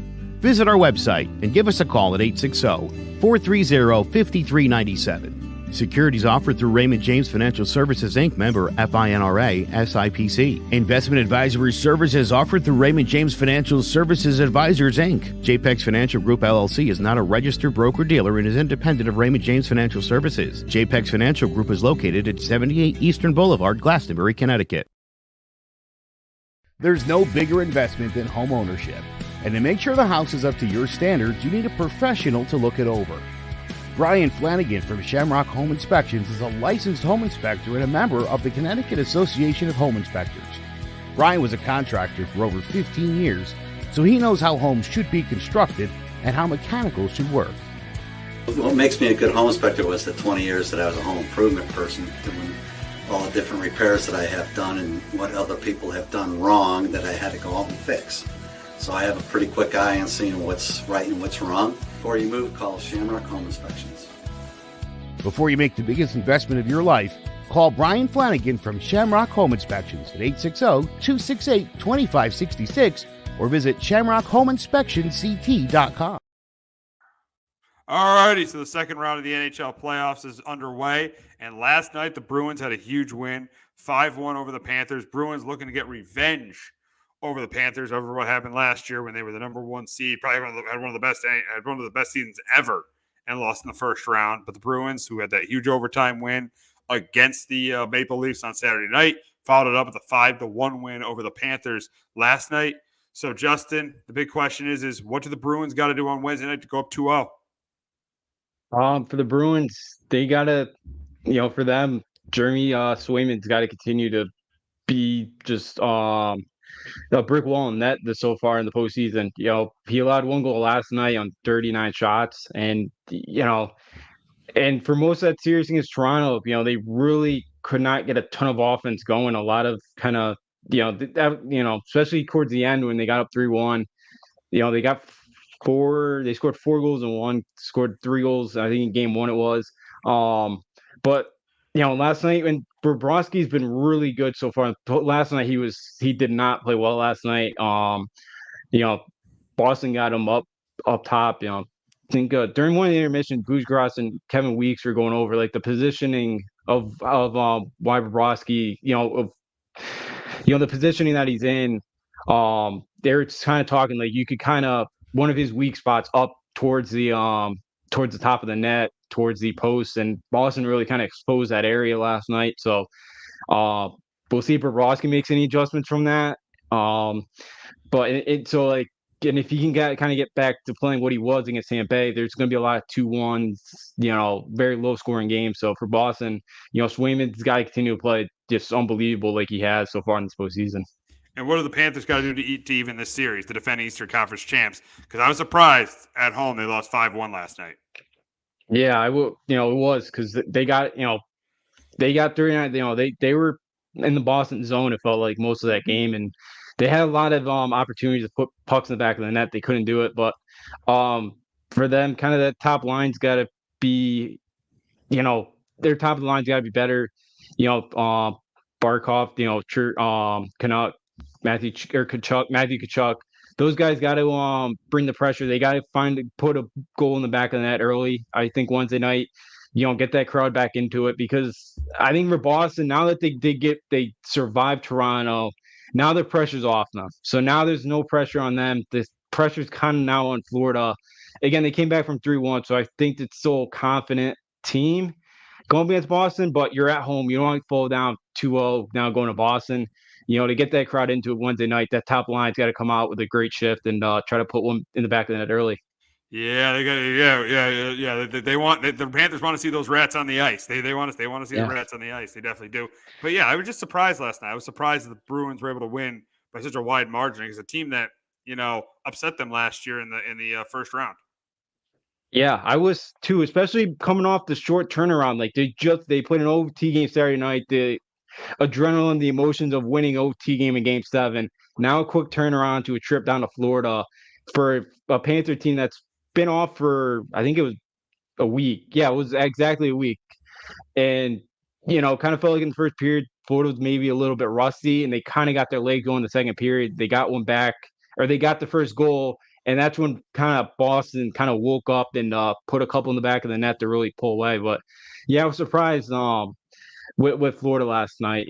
Visit our website and give us a call at 860-430-5397. Securities offered through Raymond James Financial Services, Inc., member FINRA, SIPC. Investment advisory services offered through Raymond James Financial Services Advisors, Inc. JPEX Financial Group, LLC is not a registered broker-dealer and is independent of Raymond James Financial Services. JPEX Financial Group is located at 78 Eastern Boulevard, Glastonbury, Connecticut. There's no bigger investment than home ownership. And to make sure the house is up to your standards, you need a professional to look it over. Brian Flanagan from Shamrock Home Inspections is a licensed home inspector and a member of the Connecticut Association of Home Inspectors. Brian was a contractor for over 15 years, so he knows how homes should be constructed and how mechanicals should work. What makes me a good home inspector was the 20 years that I was a home improvement person, doing all the different repairs that I have done and what other people have done wrong that I had to go out and fix. So I have a pretty quick eye on seeing what's right and what's wrong. Before you move, call Shamrock Home Inspections. Before you make the biggest investment of your life, call Brian Flanagan from Shamrock Home Inspections at 860-268-2566 or visit shamrockhomeinspectionct.com. All righty, so the second round of the NHL playoffs is underway, and last night the Bruins had a huge win, 5-1 over the Panthers. Bruins looking to get revenge over the Panthers, over what happened last year when they were the number 1 seed, probably had one of the best seasons ever, and lost in the first round. But the Bruins, who had that huge overtime win against the Maple Leafs on Saturday night, followed it up with a 5-1 win over the Panthers last night. So, Justin, the big question is what do the Bruins got to do on Wednesday night to go up 2-0? For the Bruins, they got to, for them, Jeremy Swayman's got to continue to be just a brick wall in net so far in the postseason. He allowed 1 goal last night on 39 shots, and and for most of that series against Toronto, they really could not get a ton of offense going. A lot of kind of especially towards the end when they got up 3-1, they got they scored 4 goals in one, scored 3 goals, I think in game 1 it was. But last night, when Bobrovsky's been really good so far. Last night he did not play well last night. Boston got him up top. I think during one of the intermission, Bujgras and Kevin Weeks were going over like the positioning of why Bobrovsky, the positioning that he's in. They're kind of talking like you could kind of one of his weak spots up towards the top of the net, towards the post, and Boston really kind of exposed that area last night. So we'll see if Bobrovsky makes any adjustments from that. But and if he can kind of get back to playing what he was against Tampa Bay, there's going to be a lot of 2-1s, very low scoring games. So for Boston, Swayman's got to continue to play just unbelievable like he has so far in this postseason. And what do the Panthers got to do to even this series, to defend Eastern Conference champs? Because I was surprised at home they lost 5-1 last night. Yeah, I will. It was because they got 39. They were in the Boston zone. It felt like most of that game, and they had a lot of opportunities to put pucks in the back of the net. They couldn't do it, but for them, kind of that top line's got to be, their top of the line's got to be better. Barkov, Canuck, Matthew Tkachuk. Those guys got to bring the pressure. They got to put a goal in the back of the net early. I think Wednesday night, get that crowd back into it, because I think for Boston, now that they survived Toronto, now the pressure's off now. So now there's no pressure on them. The pressure's kind of now on Florida. Again, they came back from 3-1, so I think it's still a confident team going against Boston, but you're at home. You don't want to fall down 2-0 now going to Boston. To get that crowd into it Wednesday night, that top line's got to come out with a great shift and try to put one in the back of the net early. Yeah, they got. Yeah. The Panthers want to see those rats on the ice. They want to see the rats on the ice. They definitely do. But yeah, I was just surprised last night. I was surprised that the Bruins were able to win by such a wide margin against a team that upset them last year in the first round. Yeah, I was too, especially coming off the short turnaround. Like they played an OT game Saturday night. The adrenaline, the emotions of winning OT game in Game 7. Now a quick turnaround to a trip down to Florida for a Panther team that's been off for, I think it was a week. Yeah, it was exactly a week. And, kind of felt like in the first period, Florida was maybe a little bit rusty, and they kind of got their leg going in the second period. They got one back, or they got the first goal, and that's when kind of Boston kind of woke up and put a couple in the back of the net to really pull away. But, yeah, I was surprised with Florida last night.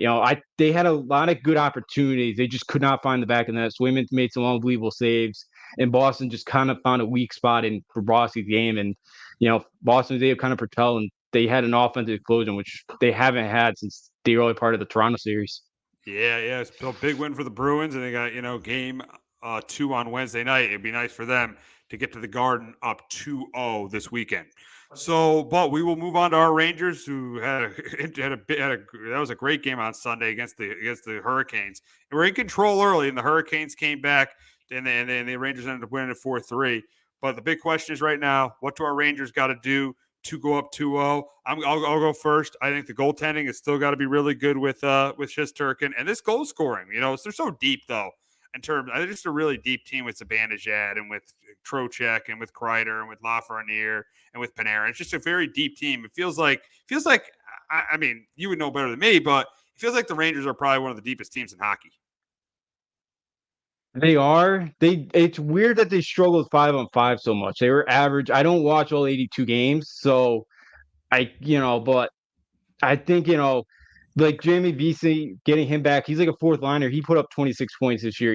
They had a lot of good opportunities. They just could not find the back of the net. Swayman made some unbelievable saves, and Boston just kind of found a weak spot in Bobrovsky's game. And, Boston was able to kind of propel, and they had an offensive explosion, which they haven't had since the early part of the Toronto series. Yeah. It's a big win for the Bruins, and they got, game 2 on Wednesday night. It'd be nice for them to get to the Garden up 2-0 this weekend. So, but we will move on to our Rangers, who that was a great game on Sunday against the Hurricanes. And we're in control early, and the Hurricanes came back, and the Rangers ended up winning at 4-3. But the big question is right now, what do our Rangers got to do to go up 2-0? I'll go first. I think the goaltending has still got to be really good with Shesterkin, and this goal scoring. They're so deep though. They're just a really deep team with Zibanejad and with Trocheck and with Kreider and with Lafreniere and with Panarin. It's just a very deep team. It feels like, I mean, you would know better than me, but it feels like the Rangers are probably one of the deepest teams in hockey. They are. It's weird that they struggle with 5-on-5 so much. They were average. I don't watch all 82 games, so but I think, like Jamie VC, getting him back, he's like a fourth liner. He put up 26 points this year.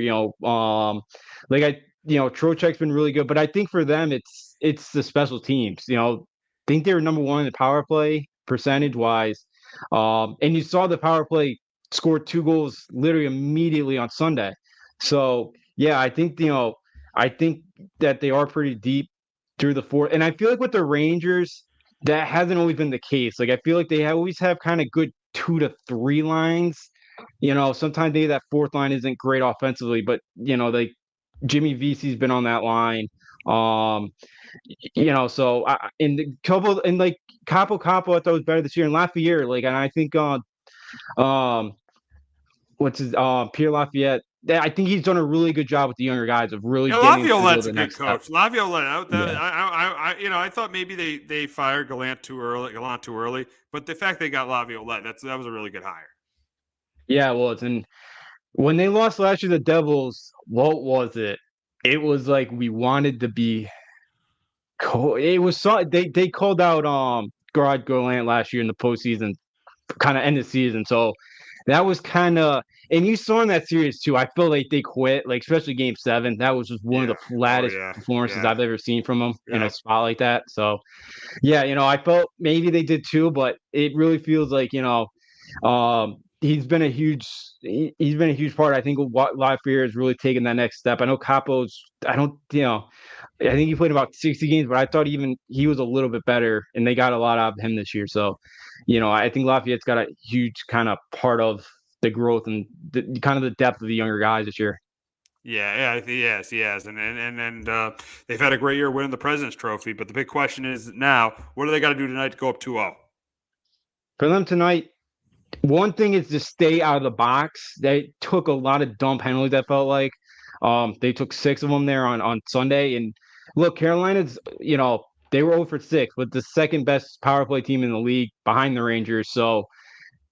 Trocheck's been really good, but I think for them it's the special teams. I think they were number one in the power play percentage wise. And you saw the power play scored 2 goals literally immediately on Sunday. So yeah, I think that they are pretty deep through the fourth. And I feel like with the Rangers, that hasn't always been the case. Like I feel like they always have kind of good 2 to 3 lines. Sometimes maybe that fourth line isn't great offensively, but like Jimmy VC's been on that line. So in the couple and like Capo I thought was better this year, and Lafayette, like, and I think what's his Pierre Lafayette. I think he's done a really good job with the younger guys of really getting Laviolette's a good coach. Laviolette, I thought maybe they fired Gallant too early, but the fact they got Laviolette, that was a really good hire. Yeah, well, and when they lost last year, the Devils, what was it? It was like we wanted to be. It was they called out Gerard Gallant last year in the postseason, kind of end of season. So that was kind of, and you saw in that series too. I feel like they quit, like especially Game 7. That was just one of the flattest performances I've ever seen from them in a spot like that. So yeah, I felt maybe they did too, but it really feels like he's been a huge part. I think what Lafayette has really taken that next step. I know Capo's. I think he played about 60 games, but I thought even he was a little bit better, and they got a lot out of him this year. So, I think Lafayette's got a huge kind of part of the growth and kind of the depth of the younger guys this year. Yeah, yes, he has, and they've had a great year winning the President's Trophy. But the big question is now, what do they got to do tonight to go up 2-0? For them tonight, one thing is to stay out of the box. They took a lot of dumb penalties. I felt like they took 6 of them there on Sunday. And look, Carolina's, they were 0 for 6, but the second best power play team in the league behind the Rangers. So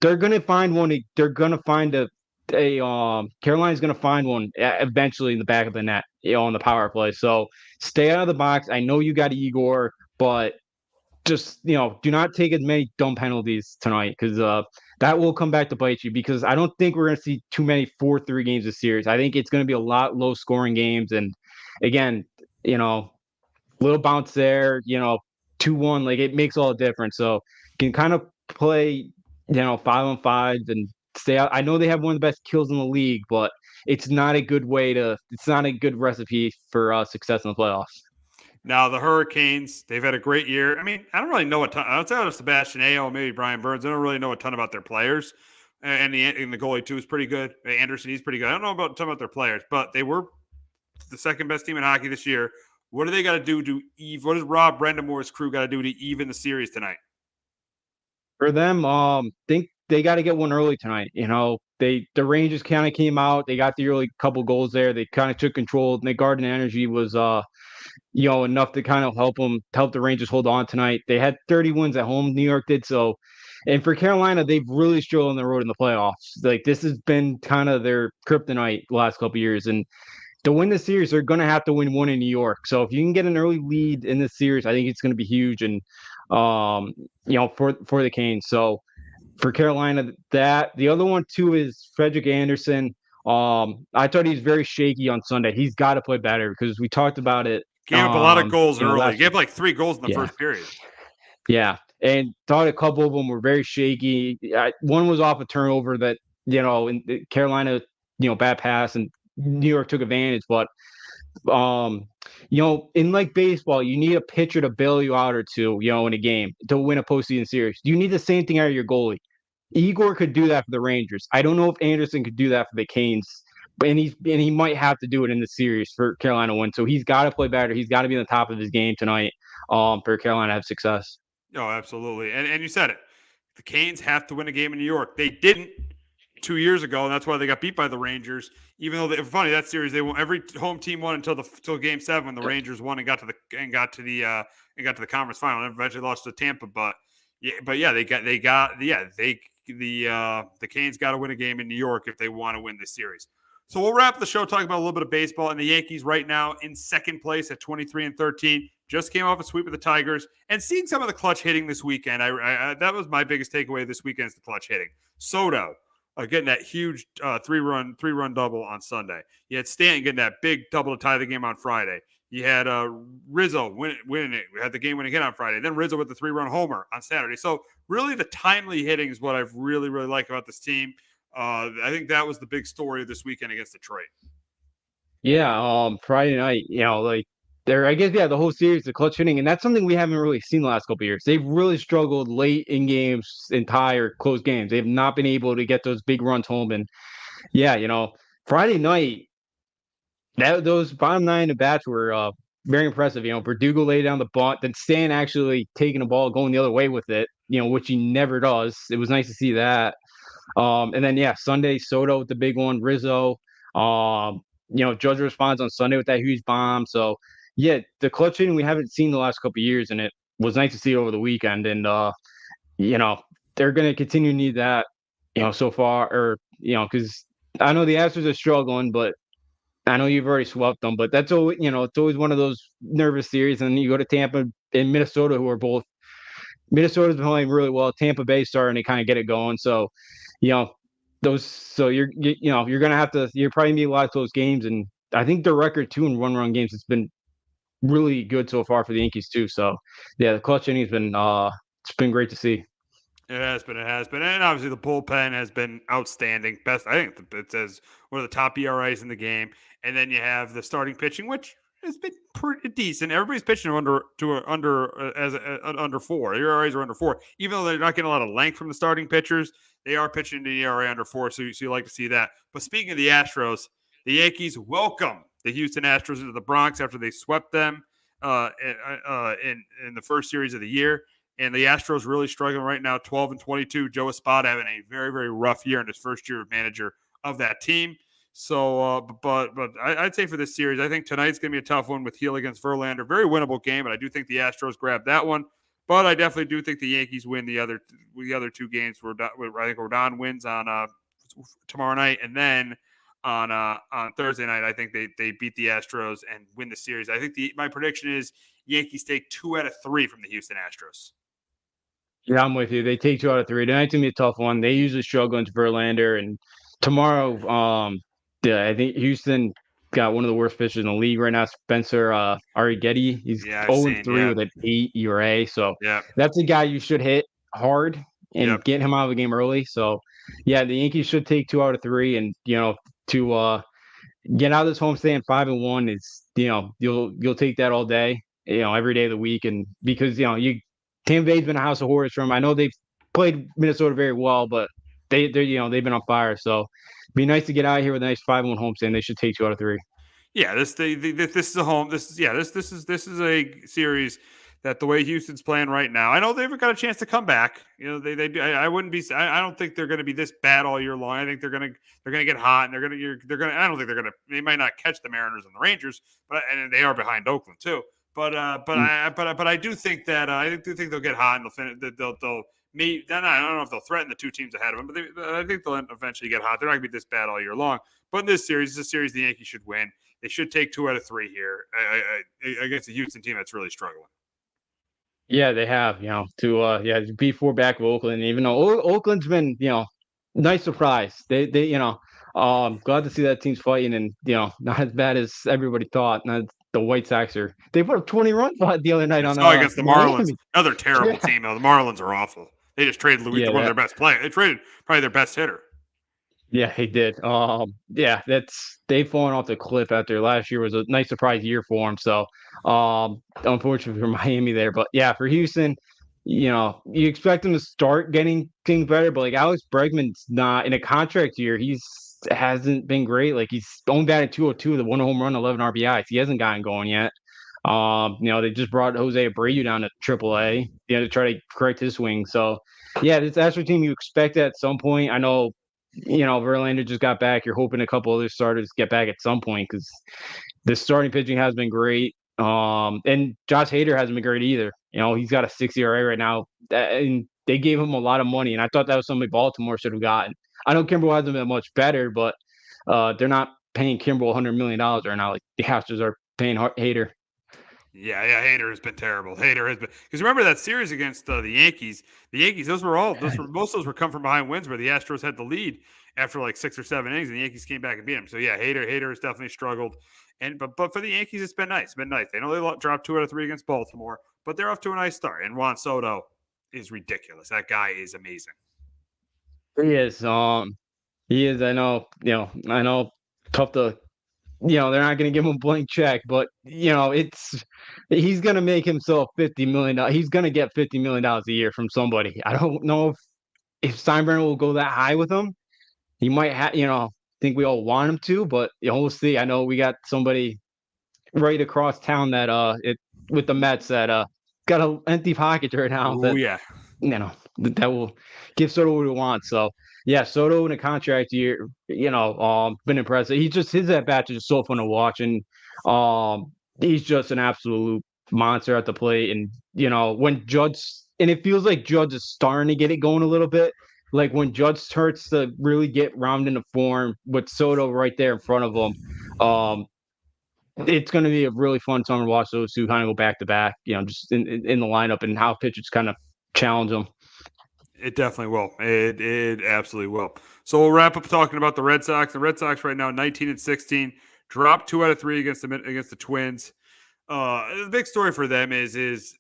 they're gonna find one. They're gonna find Carolina's gonna find one eventually in the back of the net, on the power play. So stay out of the box. I know you got Igor, but just do not take as many dumb penalties tonight, because that will come back to bite you, because I don't think we're going to see too many 4-3 games this series. I think it's going to be a lot low scoring games, and again, little bounce there, 2-1, like it makes all the difference. So you can kind of play 5-on-5 and stay out. I know they have one of the best kills in the league, but it's not a good recipe for success in the playoffs. Now, the Hurricanes, they've had a great year. I mean, I don't really know a ton. Outside of Sebastian Aho, maybe Brian Burns, I don't really know a ton about their players. And the goalie, too, is pretty good. Anderson, he's pretty good. I don't know a ton about their players, but they were the second best team in hockey this year. What do they got to do to what does Rob Brendamore's crew got to do to even the series tonight? For them, think they got to get one early tonight. The Rangers kind of came out. They got the early couple goals there. They kind of took control. Nick Garden energy was enough to kind of help the Rangers hold on tonight. They had 30 wins at home. New York did so. And for Carolina, they've really struggled on the road in the playoffs. Like, this has been kind of their kryptonite the last couple of years. And to win the series, they're going to have to win one in New York. So if you can get an early lead in this series, I think it's going to be huge. And, for the Canes. So for Carolina, the other one too is Frederik Andersen. I thought he was very shaky on Sunday. He's got to play better, because we talked about it. Gave up a lot of goals early. He gave like 3 goals in the first period. Yeah, and thought a couple of them were very shaky. One was off a turnover that, in Carolina, bad pass, and New York took advantage. But, in like baseball, you need a pitcher to bail you out or two, in a game to win a postseason series. You need the same thing out of your goalie. Igor could do that for the Rangers. I don't know if Anderson could do that for the Canes. And he might have to do it in the series for Carolina to win. So he's got to play better. He's got to be on the top of his game tonight for Carolina to have success. Oh, absolutely. And you said it. The Canes have to win a game in New York. They didn't 2 years ago, and that's why they got beat by the Rangers. Even though funny, that series they won, every home team won until Game 7 when the Rangers won and got to the conference final and eventually lost to Tampa. The Canes got to win a game in New York if they want to win this series. So we'll wrap the show talking about a little bit of baseball. And the Yankees right now in second place at 23-13. just came off a sweep with the Tigers, and seeing some of the clutch hitting this weekend, I that was my biggest takeaway this weekend is the clutch hitting. Soto getting that huge three-run double on Sunday. You had Stanton getting that big double to tie the game on Friday. You had Rizzo winning it. We had the game-winning hit on Friday. Then Rizzo with the 3-run homer on Saturday. So really the timely hitting is what I've really, really liked about this team. I think that was the big story of this weekend against Detroit. Yeah, Friday night, I guess, the whole series, the clutch hitting, and that's something we haven't really seen the last couple of years. They've really struggled late in games, entire close games. They've not been able to get those big runs home. And Friday night, those bottom 9 at bats were very impressive. Verdugo laid down the bunt, then Stan actually taking the ball, going the other way with it, which he never does. It was nice to see that. And then, Sunday, Soto with the big one, Rizzo. Judge responds on Sunday with that huge bomb. So, the clutch hitting we haven't seen the last couple of years, and it was nice to see over the weekend. And, they're going to continue to need that, so far, because I know the Astros are struggling, but I know you've already swept them. But that's always, it's always one of those nervous series. And you go to Tampa and Minnesota, who are both Minnesota's been playing really well. Tampa Bay starting to kind of get it going. So, you're gonna have to. You're probably gonna be a lot of close games, and I think the record 2 in run games has been really good so far for the Yankees too. So, the clutch inning has been it's been great to see. It has been, and obviously the bullpen has been outstanding. Best, I think it says one of the top ERAs in the game, and then you have the starting pitching, which has been pretty decent. Everybody's pitching under 4. ERAs are under 4, even though they're not getting a lot of length from the starting pitchers. They are pitching the ERA under 4, so you like to see that. But speaking of the Astros, the Yankees welcome the Houston Astros into the Bronx after they swept them in the first series of the year. And the Astros really struggling right now, 12-22. Joe Espada having a very, very rough year in his first year of manager of that team. So, but I'd say for this series, I think tonight's going to be a tough one with Heel against Verlander. Very winnable game, but I do think the Astros grab that one. But I definitely do think the Yankees win the other 2 games. I think Rodon wins on tomorrow night, and then on Thursday night, I think they beat the Astros and win the series. I think my prediction is Yankees take 2 out of 3 from the Houston Astros. Yeah, I'm with you. They take 2 out of 3. Tonight's gonna be a tough one. They usually struggle against Verlander, and tomorrow, I think Houston got one of the worst pitchers in the league right now, Spencer Arrighetti. He's 0-3 with an 8 ERA. So that's a guy you should hit hard and get him out of the game early. So the Yankees should take 2 out of 3, and to get out of this homestand 5-1 is you'll take that all day, every day of the week, and because Tampa Bay's been a house of horrors for them. I know they've played Minnesota very well, but they've been on fire. So it'd be nice to get out of here with a nice 5-1 homestand. They should take 2 out of 3. Yeah, this is a home. This is a series that the way Houston's playing right now. I know they've got a chance to come back. They do. I wouldn't be. I don't think they're going to be this bad all year long. I think they're going to get hot, and they're going to. I don't think they're going to. They might not catch the Mariners and the Rangers, and they are behind Oakland too. But I do think that I do think they'll get hot and they'll finish. They'll maybe. I don't know if they'll threaten the 2 teams ahead of them, but I think they'll eventually get hot. They're not going to be this bad all year long. But in this series, the Yankees should win. They should take 2 out of 3 here against a Houston team that's really struggling. Yeah, they have. To be 4 back of Oakland, even though Oakland's been nice surprise. They glad to see that team's fighting, and not as bad as everybody thought. Not the White Sox they put up 20 runs the other night against the Marlins. Another terrible team. The Marlins are awful. They just traded one of their best players. They traded probably their best hitter. Yeah, he did. They've fallen off the cliff after last year was a nice surprise year for them. So, unfortunately for Miami there, but for Houston, you expect them to start getting things better, but like Alex Bregman's not in a contract year. Hasn't been great. Like he's only batted .202, the 1 home run, 11 RBIs. He hasn't gotten going yet. They just brought Jose Abreu down to AAA, to try to correct his swing. So, this Astros team you expect at some point. I know, Verlander just got back. You're hoping a couple other starters get back at some point because the starting pitching has been great. And Josh Hader hasn't been great either. He's got a 6 ERA right now, and they gave him a lot of money, and I thought that was something Baltimore should have gotten. I know Kimbrel hasn't been much better, but they're not paying Kimbrel $100 million right now like the Astros are paying Hader. Yeah, Hader has been terrible. Hader has been, because remember that series against the Yankees. The Yankees, most of those were come from behind wins where the Astros had the lead after like 6 or 7 innings, and the Yankees came back and beat them. So yeah, Hader has definitely struggled. But for the Yankees, it's been nice. It's been nice. They know they dropped 2 out of 3 against Baltimore, but they're off to a nice start. And Juan Soto is ridiculous. That guy is amazing. He is. He is. I know. Tough to. They're not going to give him a blank check, but he's going to make himself $50 million. He's going to get $50 million a year from somebody. I don't know if Steinbrenner will go that high with him. He might have. Think we all want him to, but we'll see. I know we got somebody right across town that with the Mets that got an empty pocket right now. Oh yeah. That will give Soto what he wants. So yeah, Soto in a contract year, been impressive. His at bats are just so fun to watch, and he's just an absolute monster at the plate. And when Judge, and it feels like Judge is starting to get it going a little bit. Like when Judge starts to really get round into form with Soto right there in front of him, it's going to be a really fun summer to watch those two kind of go back to back. Just in the lineup and how pitchers kind of challenge them. It definitely will. It absolutely will. So we'll wrap up talking about the Red Sox. The Red Sox right now 19-16, dropped 2 out of 3 against the Twins. The big story for them is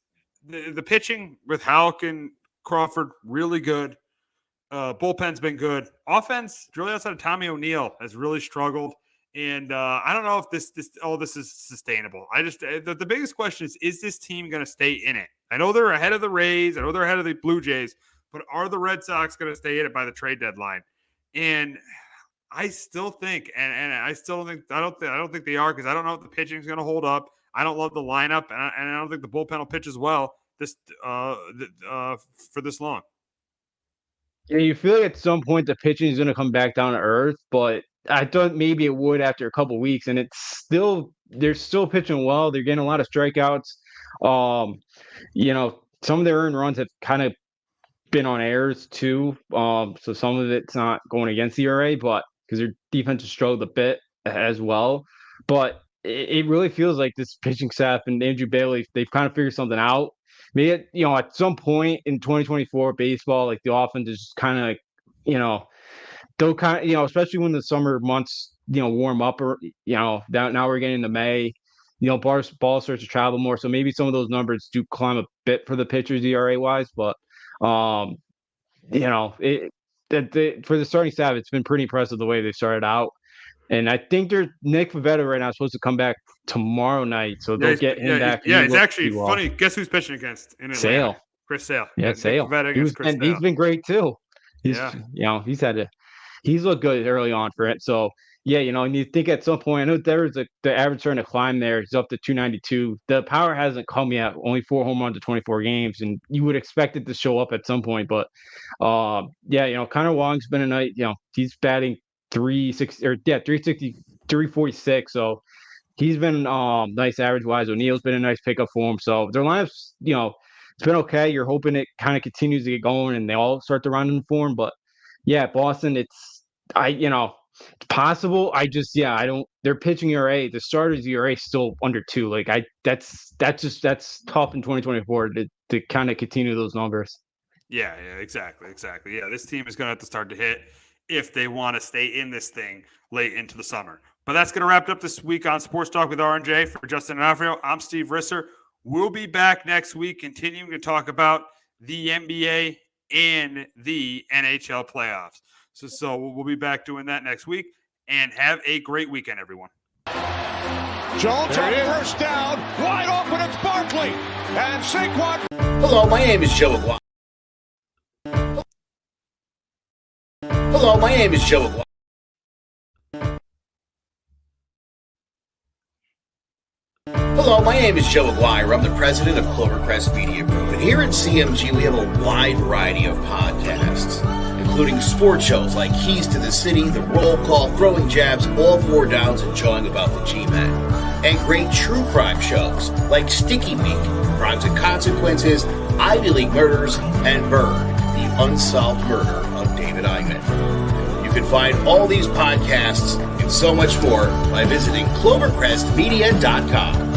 the pitching with Houck and Crawford really good. Bullpen's been good. Offense, really outside of Tommy O'Neill, has really struggled. And I don't know if this is sustainable. The biggest question is this team going to stay in it? I know they're ahead of the Rays. I know they're ahead of the Blue Jays. But are the Red Sox going to stay in it by the trade deadline? And I still think, and I still think I don't think they are, because I don't know if the pitching is going to hold up. I don't love the lineup, and I don't think the bullpen will pitch as well for this long. Yeah, you feel like at some point the pitching is going to come back down to earth, but I thought maybe it would after a couple of weeks, and they're still pitching well. They're getting a lot of strikeouts. Some of their earned runs have kind of been on errors too. So some of it's not going against the ERA, but because their defense has struggled a bit as well. But it really feels like this pitching staff and Andrew Bailey, they've kind of figured something out. Maybe at some point in 2024 baseball, like the offense is just kind of like, they'll kind of, especially when the summer months, warm up, or now we're getting into May. Ball starts to travel more, so maybe some of those numbers do climb a bit for the pitchers ERA wise, but for the starting staff, it's been pretty impressive the way they started out. And I think Nick Pivetta right now is supposed to come back tomorrow night, so they'll get him back. Yeah, it's actually funny. Guess who's pitching against in Atlanta? Sale. Chris Sale. Yeah, Sale. He's been great too. He's looked good early on for it. So yeah, and you think at some point, I know there was the average starting to climb there. It's up to 292. The power hasn't come yet. Only 4 home runs to 24 games, and you would expect it to show up at some point. But Connor Wong's been a night. He's batting 360, 346. So he's been nice average wise. O'Neill's been a nice pickup for him. So their lineup's it's been okay. You're hoping it kind of continues to get going and they all start to run in form. But yeah, Boston, it's possible. Their pitching ERA, the starters ERA is still under 2. Like that's tough in 2024 to kind of continue those numbers. Yeah, exactly. Yeah, this team is going to have to start to hit if they want to stay in this thing late into the summer. But that's going to wrap it up this week on Sports Talk with R&J. For Justin D'Onofrio, I'm Steve Risser. We'll be back next week continuing to talk about the NBA and the NHL playoffs. So we'll be back doing that next week, and have a great weekend, everyone. Jones on first down, wide open, it's Barkley, and Saquon. Hello, my name is Joe Aguirre. Hello, my name is Joe Aguirre. Hello, my name is Joe Aguirre. I'm the president of Clovercrest Media Group, and here at CMG we have a wide variety of podcasts, including sports shows like Keys to the City, The Roll Call, Throwing Jabs, All Four Downs, and Jawing About the G-Men, and great true crime shows like Sticky Week, Crimes and Consequences, Ivy League Murders, and Bird, the unsolved murder of David Eichmann. You can find all these podcasts and so much more by visiting clovercrestmedia.com.